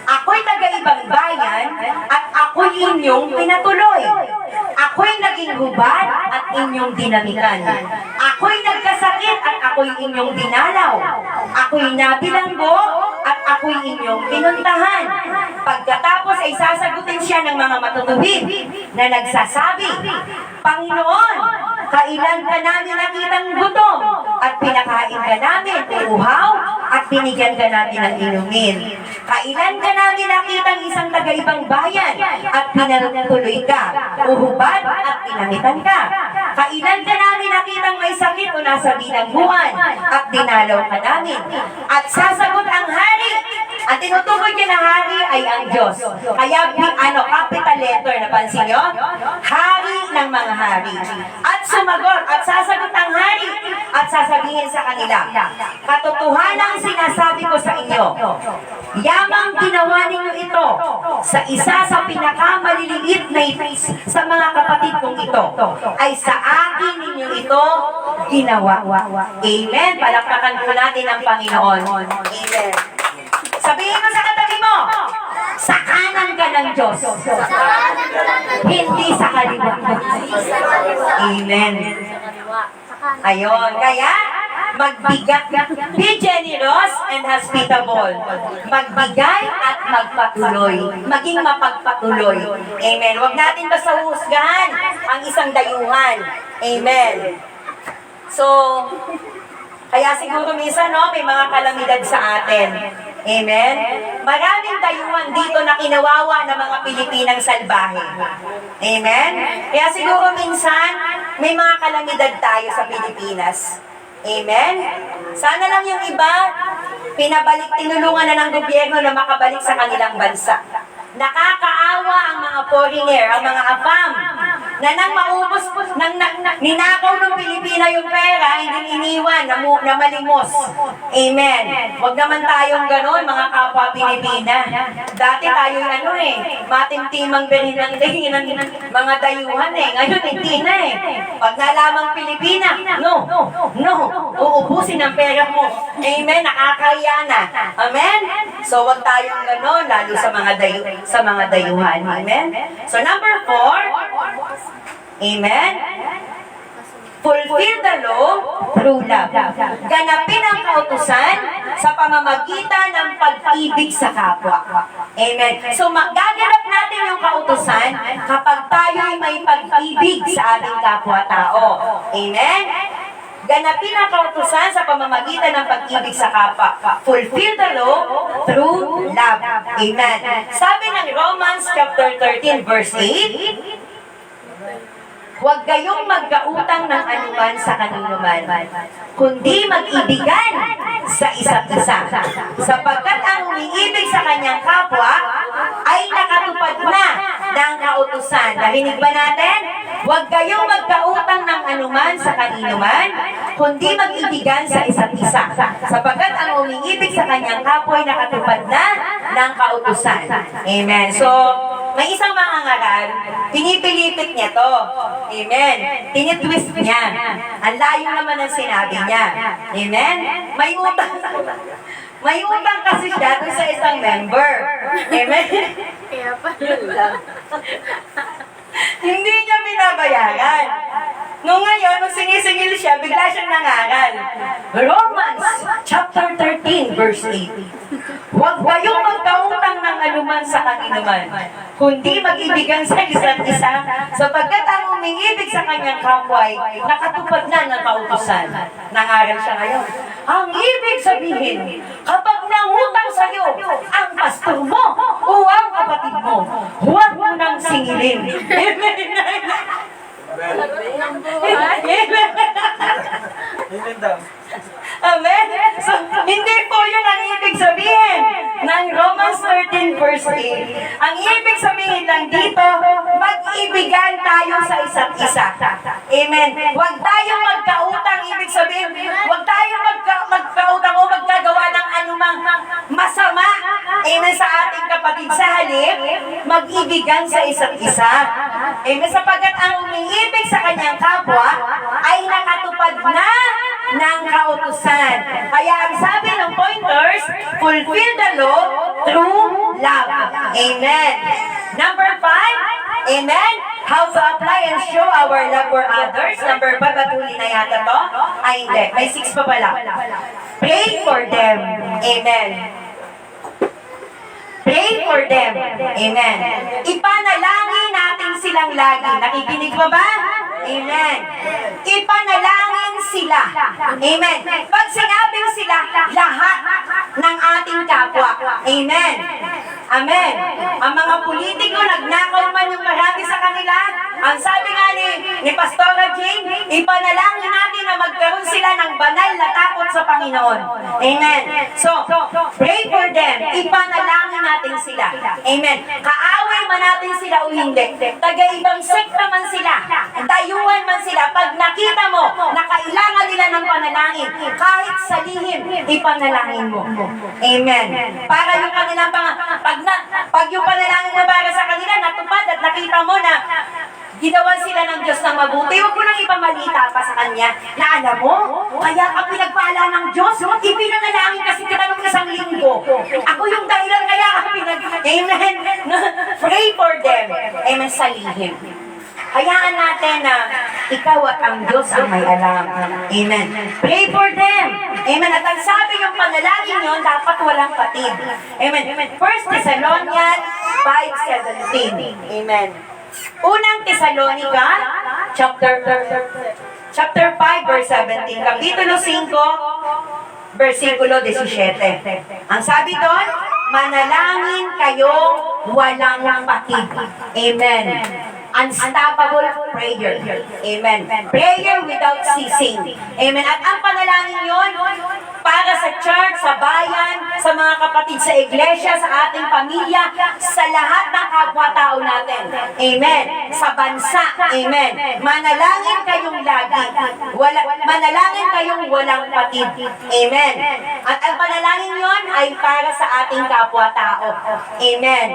Ako'y taga-ibang bayan at ako'y inyong pinatuloy. Ako'y naging hubad at inyong dinamitan. Ako'y nagkasakit at ako'y inyong dinalaw. Ako'y nabilanggo at ako'y inyong pinuntahan. Pagkatapos ay sasagutin siya ng mga matutuwid na nagsasabi, Panginoon, kailan ka namin nakitang gutom at pinakain ka namin uhaw at binigyan ka namin ng inumin. Kailan ka namin nakitang isang taga-ibang bayan at pinatuloy ka, uhubad at pinamitan ka. Kailan ka namin nakitang may sakit o nasa bilangguan at dinalaw ka namin. At sasagot ang hari. Ang tinutukoy niya na hari ay ang Diyos. Kaya capital letter, napansin nyo? Hari ng mga hari. At sumagot at sasagot ang hari at sasabihin sa kanila, katotohanang sinasabi ko sa inyo, yamang ginawa ninyo ito sa isa sa pinakamaliliit na sa mga kapatid kong ito, ay sa akin ninyo ito ginawa. Amen. Palakpakan po natin ang Panginoon. Amen. Sabihin mo sa katabi mo, sa kanan ka ng Diyos. Hindi sa kaliwa. Amen. Ayon. Kaya, be generous and hospitable. Magbigay at magpatuloy. Maging mapagpatuloy. Amen. Huwag natin basta husgahan ang isang dayuhan. Amen. So, kaya siguro minsan, no, may mga kalamidad sa atin. Amen? Maraming dayuhan dito na kinawawa ng mga Pilipinang salbahe. Amen? Kaya siguro minsan, may mga kalamidad tayo sa Pilipinas. Amen? Sana lang yung iba, tinulungan na ng gobyerno na makabalik sa kanilang bansa. Nakakaawa ang mga foreigner, ang mga AFAM, na nang maubos, ninakaw ng Pilipina yung pera, hindi iniwan, na malimos. Amen. Huwag naman tayong gano'n, mga kapwa Pilipina. Dati tayo matimtimang bilhin ng mga dayuhan Ngayon, hindi na Pag nalamang Pilipina, no, uubusin ang pera mo. Amen, nakakaya na. Amen? So, huwag tayong gano'n, lalo sa mga dayuhan. Amen? So, number 4, amen? Fulfill the law through love. Ganapin ang kautusan sa pamamagitan ng pag-ibig sa kapwa. Amen. So, gaganap natin yung kautusan kapag tayo ay may pag-ibig sa ating kapwa-tao. Amen? Ganapin ang kautusan sa pamamagitan ng pag-ibig sa kapwa. Fulfill the law through love. Amen. Sabi ng Romans chapter 13 verse 8, huwag kayong magkautang ng anuman sa kanunuman, kundi mag-ibigan sa isa't isa. Sapagkat ang umiibig sa kanyang kapwa ay nakatupad na ng kautusan. Narinig ba natin? Huwag kayong magkautang ng anuman sa kanunuman, kundi mag-ibigan sa isa't isa. Sapagkat ang umiibig sa kanyang kapwa ay nakatupad na ng kautusan. Amen. So, may isang mangangaral, pinipilipit niya to. Amen. Tinitwist niya. Ang layo naman ang sinabi niya. Amen. May utang. May utang kasi siya doon sa isang member. Amen. Kaya pa lang. Hindi niya binabayaran. Nung ngayon, nung sinisingil siya, bigla siyang nangaral. Romans chapter 13 verse 8. Huwag kayong magkautang ng anuman sa kaninuman, kundi mag-ibigan sa isa't isa, sapagkat ang umiibig sa kanyang kapwa ay nakatupad na ng kautusan. Nangaral siya ngayon. Ang ibig sabihin, kapag nangutang sa'yo ang pastor mo o ang kapatid mo, huwag mo nang singilin. Amen? So, hindi po yun ang ibig sabihin ng Romans 13 verse 8. Ang ibig sabihin lang dito, mag-ibigan tayo sa isa't isa. Amen? Huwag tayong magkautang. Ibig sabihin, huwag tayong magkautang o magkagawa ng anumang masama. Amen? Sa ating kapatid. Sa halip, mag-ibigan sa isa't isa. Amen? Sapagkat ang umiibig sa kanyang kapwa ay nakatupad na ng kautusan. Kaya ang sabi ng pointers, fulfill the law through love. Amen. Number 5, amen, how to apply and show our love for others. Number 5, patuloy na yata to? Ay, hindi. May 6 pa pala. Pray for them. Amen. Pray for them. Amen. Ipanalangin natin silang lagi. Nakikinig ba ba? Amen. Ipanalangin sila. Amen. Pag sinabing sila, lahat ng ating kapwa. Amen. Amen. Ang mga politiko, nagnakaw man yung marami sa kanila. Ang sabi nga ni Pastora Jane, ipanalangin natin na magkaroon sila ng banal na takot sa Panginoon. Amen. So, pray for them. Ipanalangin natin sila. Amen. Kaaway man natin sila o hindi. Taga-ibang sekta man sila. Dayuhan man sila. Pag nakita mo na kailangan nila ng panalangin, kahit sa lihim, ipanalangin mo. Amen. Para yung kanilang pag yung panalangin mo para sa kanila, natupad at nakita mo na ginawan sila ng Diyos ng mabuti, huwag mo nang ipamalita pa sa Kanya na alam mo, kaya ang pinagpala ng Diyos, ipinanalangin kasi kita nung isang linggo. Ako yung dahilan kaya ang Amen. Pray for them. Amen. Sa lihim. Hayaan natin na ikaw at ang Diyos ang may alam. Amen. Pray for them. Amen. At ang sabi yung panalangin yun, dapat walang patid. Amen. 1 Thessalonians 5:17. Amen. Unang Tesalonica, chapter 5, verse 17. Kapitulo 5, versikulo 17. Ang sabi doon, manalangin kayo walang patid. Amen. Unstoppable prayer. Amen. Prayer without ceasing. Amen. At ang panalangin yon para sa church, sa bayan, sa mga kapatid sa iglesia, sa ating pamilya, sa lahat ng kapwa-tao natin. Amen. Sa bansa. Amen. Manalangin kayong lagi. Manalangin kayong walang patid. Amen. At ang panalangin yon ay para sa ating kapwa-tao. Amen.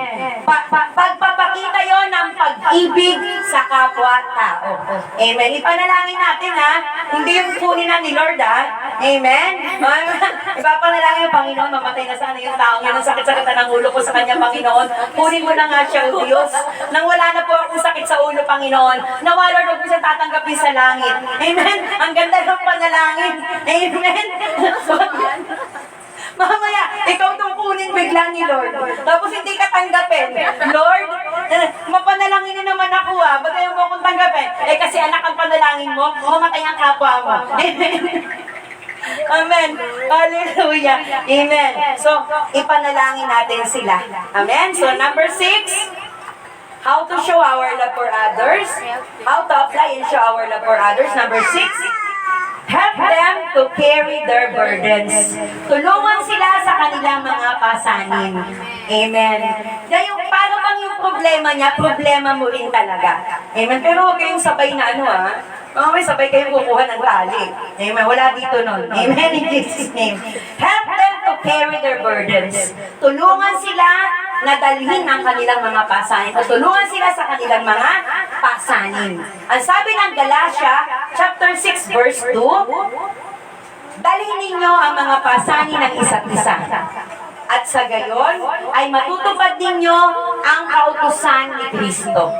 Pagpapakita yon ng pag-ibig sa kapwa-tao. Amen. Ipanalangin natin ha. Hindi yung kunin na ni Lord ha. Amen. Ipapanalangin yung Panginoon, mamatay na sana yung taong yun. Ang sakit-sakit ng ulo ko sa kanya, Panginoon. Kunin mo na nga siya, O Diyos. Nang wala na po akong sakit sa ulo, Panginoon. Nawa, Lord, huwag mo siya tatanggapin sa langit. Amen. Ang ganda ng panalangin. Amen. Mamaya, ikaw itong kunin bigla ni Lord. Tapos hindi ka tanggapin. Lord, mapanalangin na naman ako ha. Ba't ayaw mo akong tanggapin? Eh kasi anak ang panalangin mo, mamatay ang kapwa mo. Amen. Hallelujah. Amen. So, ipanalangin natin sila. Amen. So, number 6, how to show our love for others. How to apply and show our love for others. Number 6, help them to carry their burdens. Tulungan sila sa kanilang mga pasanin. Amen. Dahil paano bang yung problema niya, problema mo rin talaga. Amen. Pero huwag kayong sabay na ano ha. May sabay kayong kukuha ng tali. Amen. Wala dito nun. Amen. In Jesus' name. Help them to carry their burdens. Tulungan sila na dalhin ang kanilang mga pasanin. Tulungan sila sa kanilang mga pasanin. Ang sabi ng Galatia, chapter 6, verse 2, dalhin ninyo ang mga pasanin ng isa't isa. At sa gayon, ay matutupad ninyo ang kautusan ni Kristo.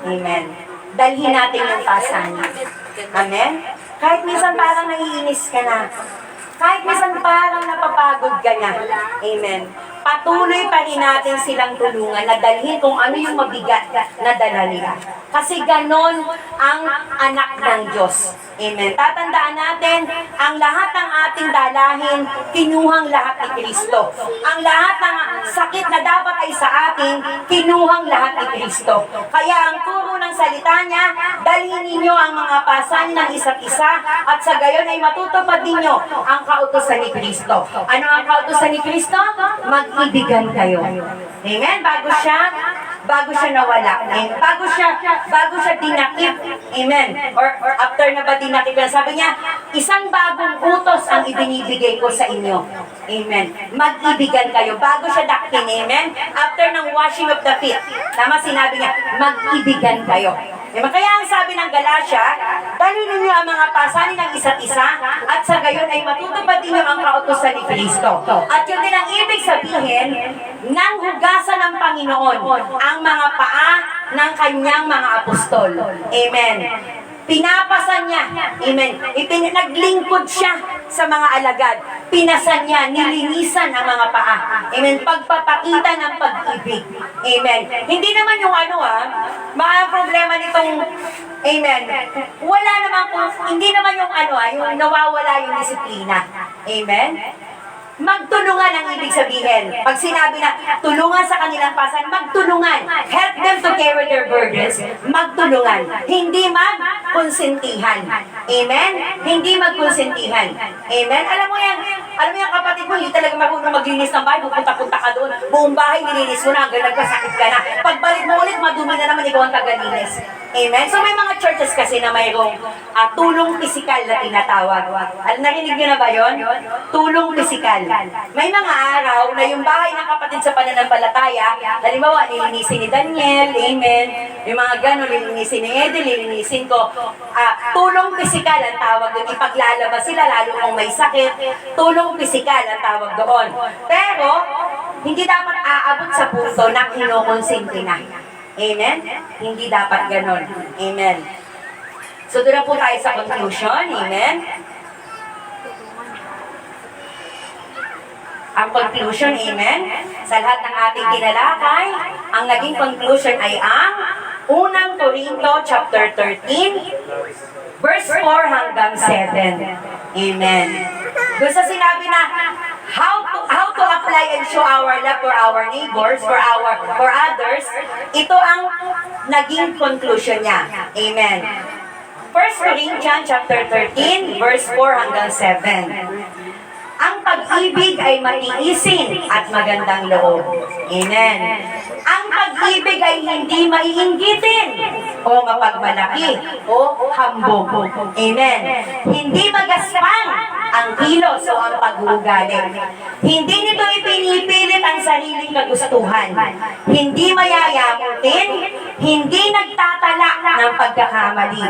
Amen. Dalhin natin yung pasanin. Amen? Kahit minsan parang naiinis ka na. Kahit minsan parang napapagod ka na. Amen. patuloy pa rin natin silang tulungan na dalhin kung ano yung mabigat na dala nila. Kasi ganon ang anak ng Diyos. Amen. Tatandaan natin, ang lahat ng ating dalahin, kinuhang lahat ni Kristo. Ang lahat ng sakit na dapat ay sa atin, kinuhang lahat ni Kristo. Kaya ang turo ng salita niya, dalhin ninyo ang mga pasanin ng isa't isa, at sa gayon ay matutupad ninyo ang kautusan ni Kristo. Ano ang kautusan ni Kristo? Mag-ibigan kayo. Amen? Bago siya nawala. Amen? Bago siya dinakip. Amen? Or after na ba dinakip na, sabi niya, isang bagong utos ang ibinibigay ko sa inyo. Amen? Mag-ibigan kayo. Bago siya dakpin. Amen? After ng washing of the feet. Tama sinabi niya, mag-ibigan kayo. Amen? Kaya ang sabi ng Galatia, dalhin ninyo ang mga pasanin ng isa't isa, at sa gayon ay matutupad ninyo ang kautusan ni Kristo. At yun din ang ibig sabihin ng hugasan ng Panginoon ang mga paa ng kanyang mga apostol. Amen. Pinapasan niya. Amen. Naglingkod siya sa mga alagad. Pinasan niya, nilinisan ang mga paa. Amen. Pagpapakita ng pag-ibig. Amen. Hindi naman yung mga problema nitong, amen. Wala naman hindi naman yung yung nawawala yung disiplina. Amen. Magtulungan ang ibig sabihin. Pag sinabi na tulungan sa kanilang pasan, magtulungan. Help them to carry their burdens. Magtulungan. Hindi magkonsentihan. Amen? Hindi magkonsentihan. Amen? Alam mo yan kapatid mo, hindi talaga marunong maglinis ng bahay, pupunta-punta ka doon. Buong bahay nilinis mo na, hanggang nagkasakit ka na. Pagbalik mo ulit, madumi na naman ikaw ang tagalinis. Amen? So may mga churches kasi na mayroong tulong pisikal na tinatawag. Narinig niyo na ba yon? Tulong pisikal. May mga araw na yung bahay ng kapatid sa pananampalataya, halimbawa, nilinisin ni Daniel, amen, yung mga gano'n, nilinisin ni Eddie, nilinisin ko. Tulong pisikal ang tawag doon. Ipaglalabas sila, lalo kung may sakit. Tulong pisikal ang tawag doon. Pero, hindi dapat aabot sa punto na kinukonsinti na. Amen? Hindi dapat gano'n. Amen. So, doon na po tayo sa conclusion. Amen? Ang conclusion, amen, sa lahat ng ating tinalakay, ang naging conclusion ay ang unang Korinto chapter 13, verse 4 hanggang 7. Amen. Doon sa sinabi na, how to apply and show our love for our neighbors, for others, ito ang naging conclusion niya. Amen. 1 Corinthians chapter 13, verse 4 hanggang 7. Ang pag-ibig ay matiisin at magandang loob. Amen. Ang pag-ibig ay hindi maiinggitin o mapagmalaki o hambog. Amen. Hindi magaspang ang kilos o ang pag-uugali. Hindi nito ipinipilit ang sariling kagustuhan. Hindi mayayamutin. Hindi nagtatala ng pagkakamali.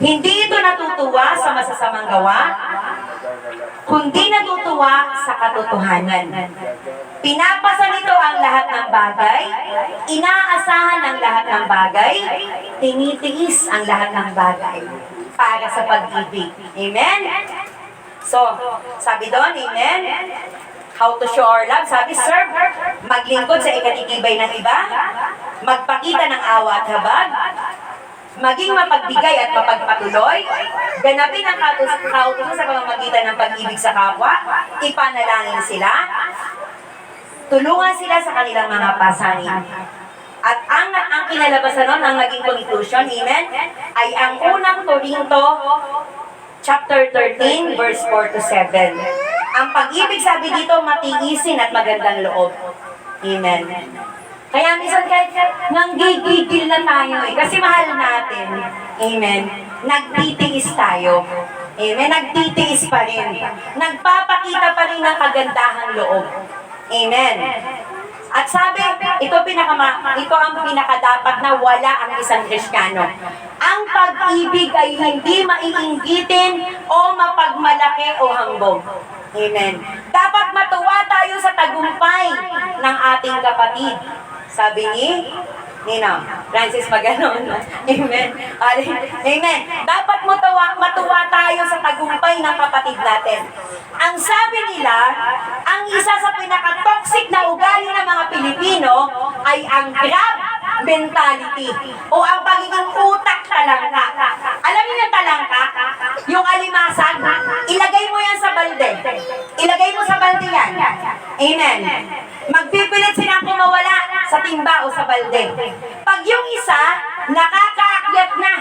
Hindi ito natutuwa sa masasamang gawa, kundi natutuwa sa katotohanan. Pinapasa nito ang lahat ng bagay, inaasahan ang lahat ng bagay, tinitiis ang lahat ng bagay para sa pag-ibig. Amen? So, sabi doon, amen? How to show our love? Sabi, serve, maglingkod sa ikatitibay ng iba, magpakita ng awa at habag, maging mapagbigay at mapagpatuloy, ganapin ang kautusan sa pamamagitan ng pag-ibig sa kapwa, ipanalangin sila, tulungan sila sa kanilang mga pasanin. At ang kinalabasan nun, ang naging conclusion, amen, ay ang unang Korinto, chapter 13, verse 4 to 7. Ang pag-ibig, sabi dito, matiisin at magandang loob. Amen. Kaya minsan kahit nanggigigil na tayo kasi mahal natin. Amen. Nagtitiis tayo. Amen. Nagtitiis pa rin. Nagpapakita pa rin ng kagandahang loob. Amen. At sabi, ito ang pinakadapat na wala ang isang Kristiyano. Ang pag-ibig ay hindi maiinggitin o mapagmalaki o hambog. Amen. Dapat matuwa tayo sa tagumpay ng ating kapatid. Sabi ni Nino, Francis Maganon. Amen. Amen. Dapat matuwa tayo sa tagumpay ng kapatid natin. Ang sabi nila, ang isa sa pinaka-toxic na ugali ay ang grab mentality o ang pagiging utak talangka. Alam niyo yung talangka? Yung alimasag, ilagay mo yan sa balde. Ilagay mo sa balde yan. Amen. Magpipilit silang kumawala sa timba o sa balde. Pag yung isa, nakakaakyat na,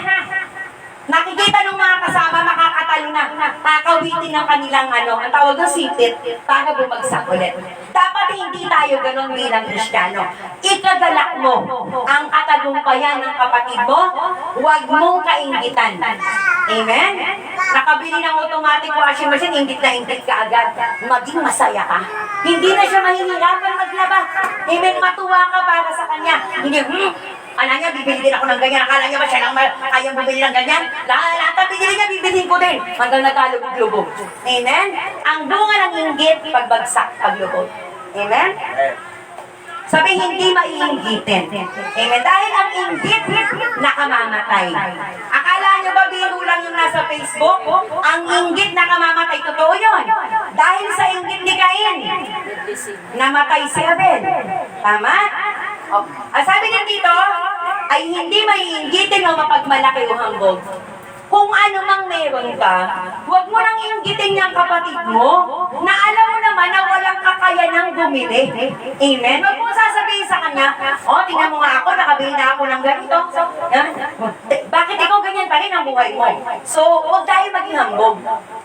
nakikita ng mga kasama, makakatalo na, kakawitin ng kanilang ang tawag ng sipit, para bumagsak ulit. Dapat hindi tayo ganun bilang Kristiyano. Ikagalak mo ang katagumpayan ng kapatid mo, huwag mong kainggitan. Amen? Nakabili ng automatic washing machine, ingit na ingit ka agad. Maging masaya ka. Hindi na siya mahihirapan maglaba. Amen? Matuwa ka para sa kanya. Hindi, akala niya, bibili din ako ng ganyan. Akala niya ba siya lang kayang bumili ng ganyan? Lahat ang bibili niya, bibilihin ko din. Hanggang nagkalubog-lubog. Amen? Ang bunga ng inggit, pagbagsak, paglubog. Amen? Sabi, hindi maiinggitin. Amen? Dahil ang inggit, nakamamatay. Akala niyo ba biro lang yung nasa Facebook? Ang inggit nakamamatay. Totoo yun. Dahil sa inggit ni Cain, namatay si Abel. Tama? Oh. Ang sabi niya dito, ay hindi maiinggitin o mapagmalaki o hambog. Kung ano mang meron ka, huwag mo nang inggitin yung kapatid mo na alam mo naman na walang kakayanang bumili. Amen? Huwag mo sasabihin sa kanya, tingnan mo nga ako, nakabili na ako ng ganito. Bakit ikaw ganyan pa rin ang buhay mo? So, huwag tayo maging hambog.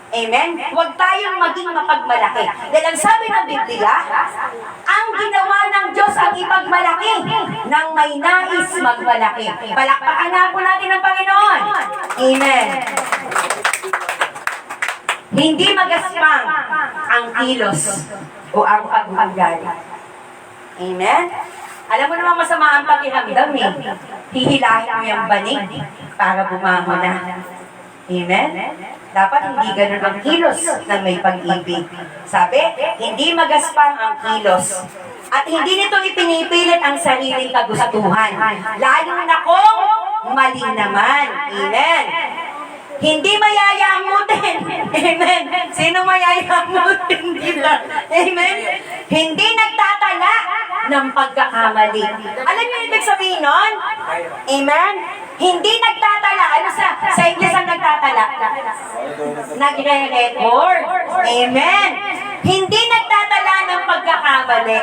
Amen? Huwag tayong maging mapagmalaki. Dahil ang sabi ng Biblia, ang ginawa ng Diyos ang ipagmalaki nang may nais magmalaki. Palakpakan na po natin ang Panginoon. Amen. Hindi magaspang ang kilos o ang pagmanggal. Amen? Alam mo naman masama ang pakiramdam eh. Hihilahin mo yung banig para bumangon na. Amen? Dapat hindi ganun ang kilos ng may pag-ibig. Sabi, hindi magaspang ang kilos. At hindi nito ipinipilit ang sariling kagustuhan. Lalo na kung mali naman. Amen? Hindi mayayamutin. Amen? Sino mayayamutin dito? Amen? Hindi nagtatala ng pagkakamali. Alam niyo yung ibig sabihin nun? Amen? Hindi nagtatala. Ano sa English ang nagtatala? Nagre-record. Amen? Hindi nagtatala ng pagkakamali.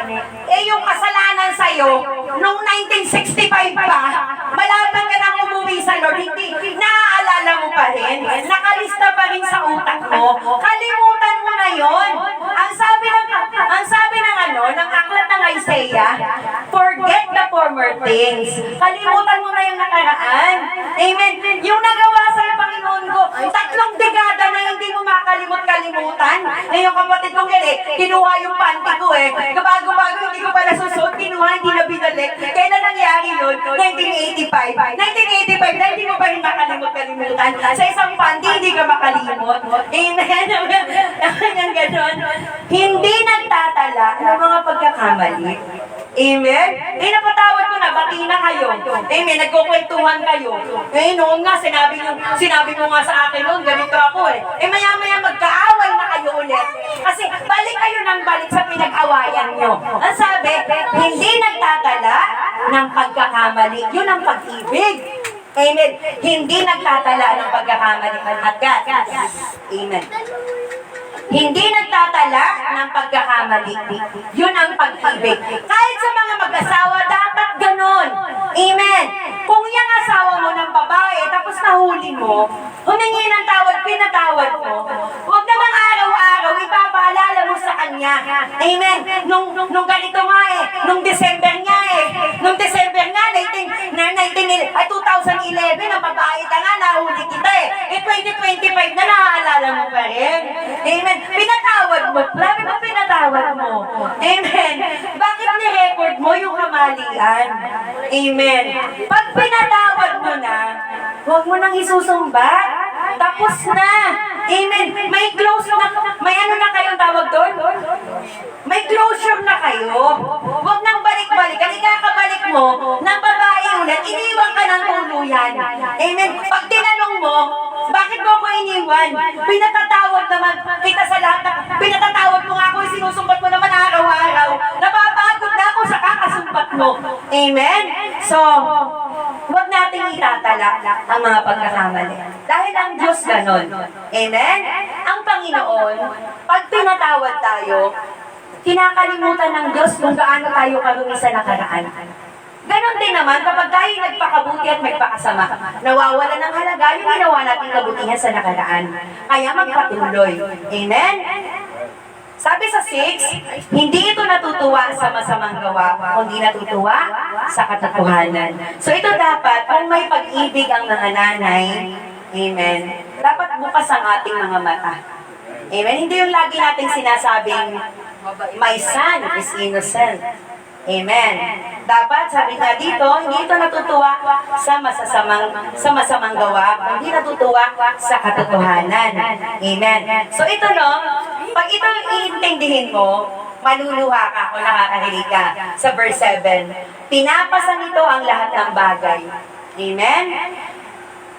Yung kasalanan sa'yo, noong 1965 pa, malapit ka nang umuwi sa Lord, hindi, naaalala mo pa rin, nakalista pa rin sa utak mo, kalimutan mo na yon. Ang sabi ng aklat ng Isaiah, forget the former things. Kalimutan mo na yung nakaraan. Amen. Yung nagawa sa Panginoon ko, 3 dekada na hindi mo makalimut-kalimutan. Yung kapatid ko kinuha yung panty ko Kabago-bago, hindi ko pala susuot, kinuha, hindi na binalik. Kailan nangyari yun? 1985. 1985 na hindi mo pa rin makalimut-kalimutan. Sa isang panty, hindi ka makalimot. Amen. Yung ganon. Hindi nagtatala ng mga pagkakamali. Amen? Napatawad ko na, bati na kayo. Amen, nagkukwentuhan kayo. Noon nga, sinabi mo nga sa akin noon, ganito ako maya-maya magkaaway na kayo ulit. Kasi balik kayo ng balik sa pinag-awayan nyo. Ang sabi, hindi nagtatala ng pagkakamali. Yun ang pag-ibig. Amen. Hindi nagtatala ng pagkakamali. At God. Amen. Hindi nagtatala ng pagkakamali. Yun ang pag-ibig. Kahit sa mga mag-asawa, dapat ganon. Amen. Kung yung asawa mo ng babae, tapos nahuli mo, humingi ng tawad, pinatawad mo, huwag namang araw-araw, ipapaalala mo sa kanya. Amen. Nung ganito nga nung December nga nung December nga, 2011, ang babae ka nga, nahuli kita 2025 na naaalala mo pa rin. Amen. Pinatawad mo. Grabe mo pinatawad mo. Amen. Bakit ni-record mo yung kamalian? Amen. Pag pinatawad mo na, huwag mo nang isusumbat. Tapos na. Amen. May close na, may ano na kayong tawag doon? May closure na kayo. Huwag nang balik-balikan. Ikakabalik mo ng babae ulit, iniwan ka ng tuluyan. Amen. Pag tinanong mo, bakit mo ako iniwan? Pinatatawad naman kita sa lahat. Pinatatawad mo nga ako, sinusumbat mo naman araw-araw. Napapagod na ako sa kakasumbat mo. Amen? So, huwag nating itatala ang mga pagkakamali. Dahil ang Diyos ganon. Amen? Ang Panginoon, pag pinatawad tayo, kinakalimutan ng Diyos kung gaano tayo karumi sa nakaraan. Ganon din naman, kapag tayo nagpakabuti at magpakasama, nawawala ng halaga yung ginawa nating kabutihan sa nakaraan. Kaya magpatuloy. Amen? Sabi sa 6, hindi ito natutuwa sa masamang gawa, kundi natutuwa sa katotohanan. So ito dapat, kung may pag-ibig ang mga nanay, amen, dapat bukas ang ating mga mata. Amen? Hindi yung lagi nating sinasabing, my son is innocent. Amen. Dapat, sabi nga dito, hindi ito natutuwa sa masamang gawa, hindi natutuwa sa katotohanan. Amen. So ito no, pag ito iintindihin mo, maluluha ka kung nakakarinig ka. Sa verse 7, pinapasan nito ang lahat ng bagay. Amen.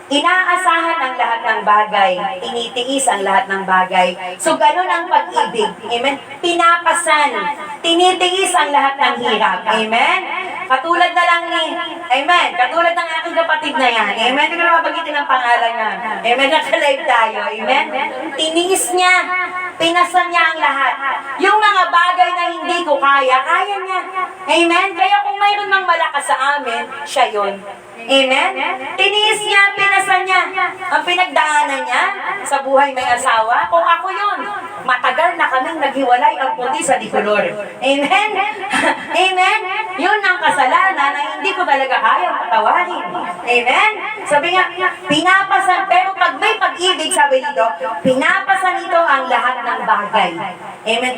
Inaasahan ang lahat ng bagay, tinitiis ang lahat ng bagay. So, ganun ang pag-ibig. Amen? Pinapasan, tinitiis ang lahat ng hirap. Amen? Katulad na lang ni, amen, katulad ng aking kapatid na yan. Amen? Hindi ko na mabagitin ang pangalan niya. Amen? Naka-live tayo. Amen? Tiniis niya, pinasan niya ang lahat. Yung mga bagay na hindi ko kaya, kaya niya. Amen? Kaya kung mayroon mang malakas sa amin, siya yun. Amen? Tiniis niya, pinasan niya. Ang pinagdaanan niya sa buhay may asawa, kung ako yun, matagal na kaming naghiwalay ang puti sa dikulor. Amen? Amen? Yun ang kasalanan na hindi ko talaga kayang patawarin. Amen? Sabi nga, pinapasan, pero pag may pag-ibig, sabi dito, pinapasan ito ang lahat ng bagay. Amen?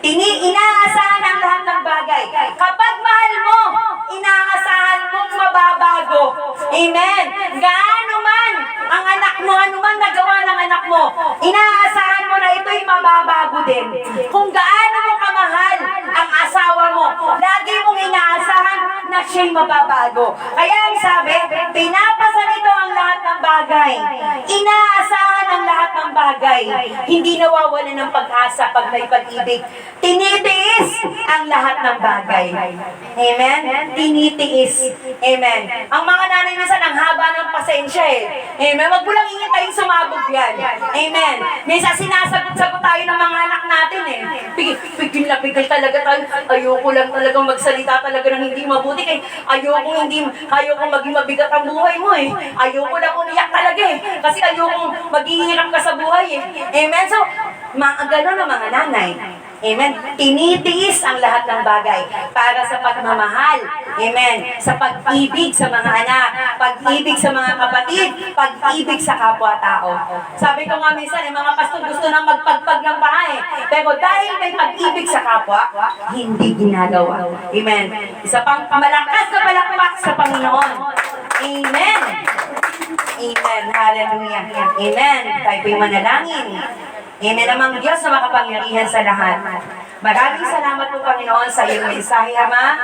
Inaasahan ang lahat ng bagay. Kapag mahal mo, inaasahan mong mababago. Amen? Gaano man ang anak mo, ano man nagawa ng anak mo, inaasahan mo na ito'y mababago din. Kung gaano mo kamahal ang asawa mo, lagi mong inaasahan na siya'y mababago. Kaya ang sabi, pinapasan ito ang lahat ng bagay. Inaasahan ang lahat ng bagay. Hindi nawawala ng pag-asa pag may pag-ibig. Tinitiis ang lahat ng bagay. Amen? Tinitiis. Amen. Ang mga nanay minsan, ang haba ng pasensya eh. Amen? Wag mo lang hintayin sumabog yan. Amen. Minsan sinasagot-sagot tayo ng mga anak natin eh. Pigil na pigil talaga tayo. Ayoko lang talagang magsalita talaga ng hindi mabuti. Ayoko maging mabigat ang buhay mo eh. Ayoko lang umiyak talaga eh. Kasi ayoko maghihirap ka sa buhay eh. Amen? So, gano'n ang mga nanay. Amen. Tinitiis ang lahat ng bagay para sa pagmamahal. Amen. Sa pag-ibig sa mga anak, pag-ibig sa mga kapatid, pag-ibig sa kapwa-tao. Sabi ko nga minsan, mga pastor gusto nang magpagpag ng bahay. Pero dahil may pag-ibig sa kapwa, hindi ginagawa. Amen. Isa pang malakas na palakpak sa Panginoon. Amen. Amen. Hallelujah. Amen. Tayo po'y manalangin. Amen namang Diyos na makapangyarihan sa lahat. Maraming salamat po, Panginoon, sa iyong mensahe, Ama.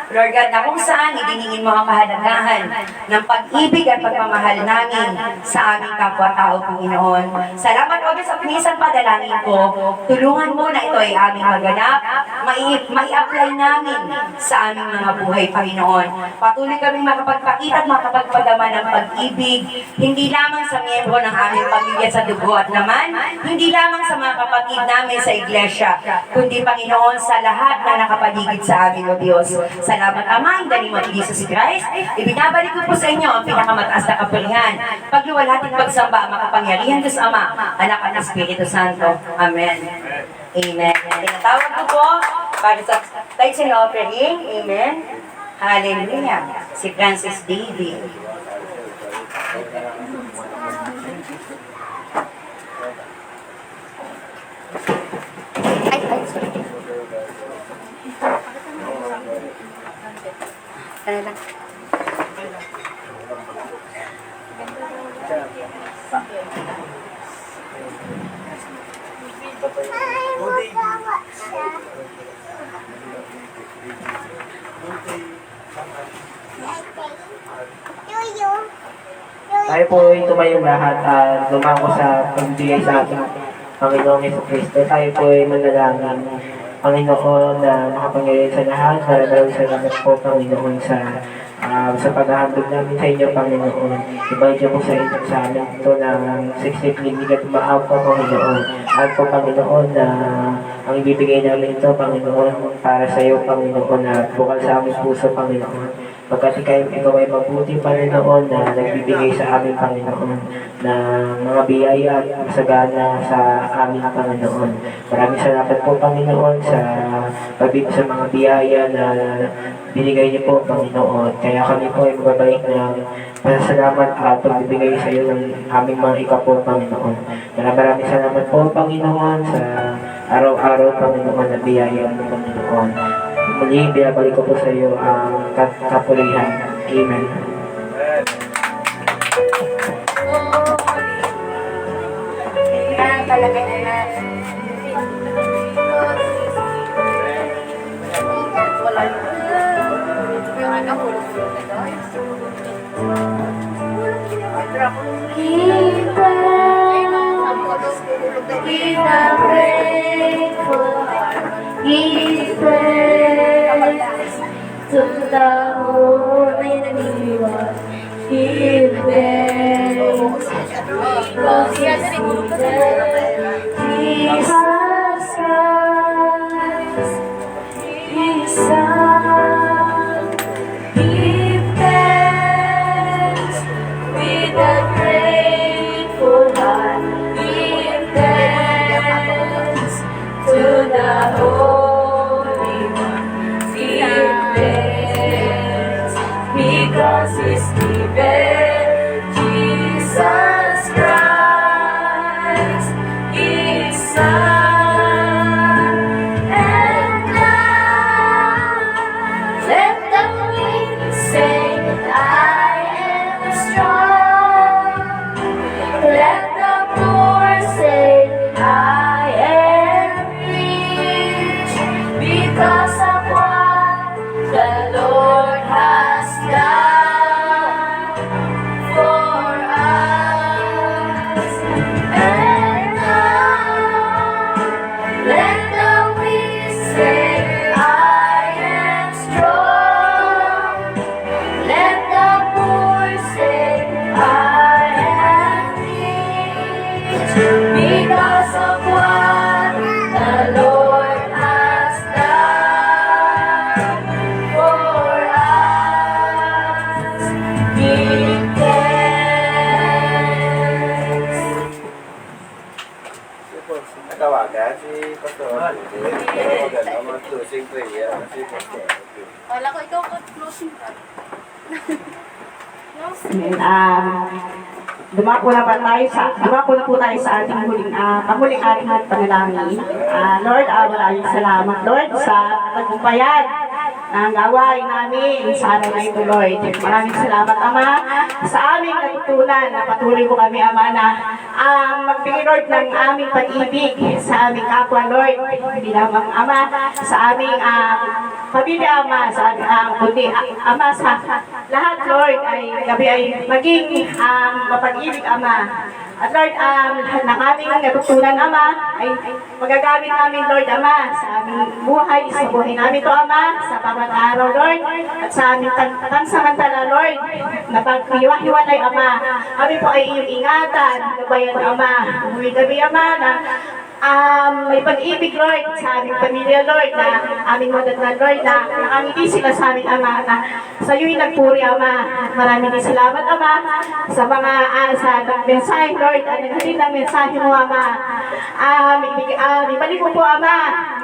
Lord God, na kung saan idiningin mo ang kahalagahan ng pag-ibig at pagmamahal namin sa aming kapwa-tao, Panginoon. Salamat, O Diyos, at minsan padalangin ko, tulungan mo na ito ay aming maganap, mai-apply namin sa aming mga buhay, Panginoon. Patuloy kaming makapagpakita at makapagpadama ng pag-ibig, hindi lamang sa miyembro ng aming pamilya sa dugo at naman, hindi lamang sa mga kapatid namin sa iglesia, kundi Panginoon sa lahat na nakapaligid sa amin, O Diyos. Salamat, Ama, in the name of Jesus Christ. Ibinabalik ko po sa inyo ang pinakamataas na kapurihan, pagluwalhati at pagsamba, makapangyarihan Diyos Ama, Anak at Espiritu Santo. Amen. Amen. Tinatawag ko po para sa tithes and offering. Amen. Hallelujah. Si Francis David. Sorry. Ano lang? Tayo po ay tumayong lahat at lumako sa pagbigay sa ating Panginoong Jesucristo. Tayo po ay manalangin. Panginoon na makapangyarihan sa lahat. Maraming salamat po, Panginoon, sa paghahandog namin sa inyo, Panginoon. Ibalik niyo po sa amin ito ng 60 kinigat maaw po, Panginoon. At po, Panginoon, na ang ibibigay namin ito, Panginoon, para sa iyo, Panginoon, na bukal sa aming puso, Panginoon. Pagkat ikaw ay mabuti, Panginoon, na nagbibigay sa amin, Panginoon, na mga biyaya at masagana sa amin, Panginoon. Maraming salamat po, Panginoon, sa mga biyaya na binigay niyo po, Panginoon. Kaya kami po ay magbabalik ng pasasalamat at pagbibigay sa iyo ng aming mga ikapo, Panginoon. Maraming salamat po, Panginoon, sa araw-araw, Panginoon, na biyaya mo, Panginoon. Muli, binabalik ko po sa iyo ang kapulihan. Amen. Kailangan talaga na Wala na. Yung ano, hulog-hulog na daw. Give a grateful heart, give praise to the Holy One. Give thanks because He's there. Jesus Christ, His Son. Give thanks with a grateful heart. Give thanks to the Holy One. Give thanks because He's given Jesus Christ, His Son. And now let the weak say, I am strong. Let the poor say, I am rich, because of what the Lord has done for us. And now let the weak say, I am strong. Let the poor say, I am rich, because of what the Lord has done for us. Give thanks. Natawagan si Pastor. Natawagan ang mga closing prayer si Pastor. Wala ko, ikaw closing ka. Dumako na po tayo sa ating panghuling ating panalangin. Lord, maraming salamat, Lord, sa tagumpayan ng gawain namin sa araw na ito, Lord. Maraming salamat, Ama, sa aming natutunan na patuloy mo kami, Ama, na magbigay, Lord, ng aming pag-ibig sa aming kapwa, Lord. Hindi lamang, Ama, sa aming pamilya, Ama, sa aming kundi, Ama, sa lahat, Lord, ay gabi ay maging mapag-ibig, Ama. At Lord, lahat ng aming natutunan, Ama, ay magagamit namin, Lord, Ama, sa aming buhay, sa buhay namin to, Ama, sa bawat araw, Lord, at sa aming pansamantala, Lord, na paghiwa-hiwalay, Ama. Kami po ay iyong ingatan, gabayan, Ama. Umuwi gabi, Ama, na may pag-ibig, Lord, sa aming pamilya, Lord, na aming madatnan, Lord, na nakangiti sila sa aming Ama, na sa iyo'y nagpuri, Ama. Maraming salamat, Ama, sa mga sa mensahe, Lord, at naghatid ng mensahe mo, Ama. Ibalik mo po, Ama,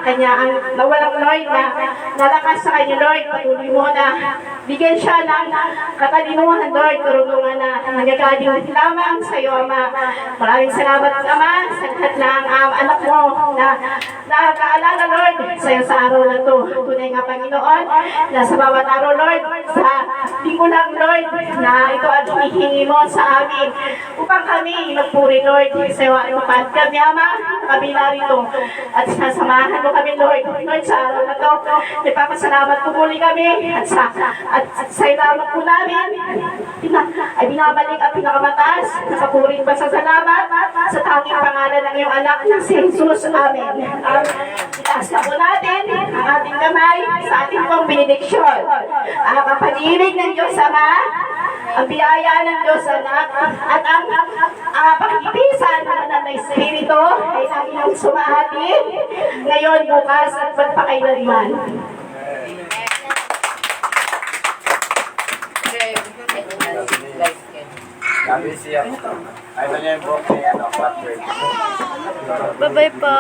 kanya ang nawalang, Lord, na nalakas sa kanya, Lord. Patuloy mo na bigyan siya ng katalinuhan, Lord, karunungan na nagagaling lamang sa iyo, Ama. Maraming salamat, Ama, sa lahat ng anak mo na nakakaalala, Lord, sa iyo sa araw na to. Tunay nga, Panginoon, na sa bawat araw, Lord, sa linggo lang, Lord, na ito ang hinihingi mo sa amin upang kami magpuri, Lord, sa iyo at upat kami, Ama, kabila rito. At sinasamahan mo kami, Lord, Lord, sa araw na to. Ipapasalamat po muli kami at sa At salamat po namin ay binabalik ang pinakamataas na papuring pasasalamat sa tanging pangalan ng iyong anak na si Jesus. Amen. Itaas na po natin ang ating kamay sa ating pong benediksyon. Ang kapag-ibig ng Diyos Ama, ang biyaya ng Diyos Anak, at ang pagkikisan ng Anak ng Espiritu ay laging sumahati ngayon, bukas, at magpakailanman. Sabi siya, ay ba niya yung book niya, no? Bye-bye po.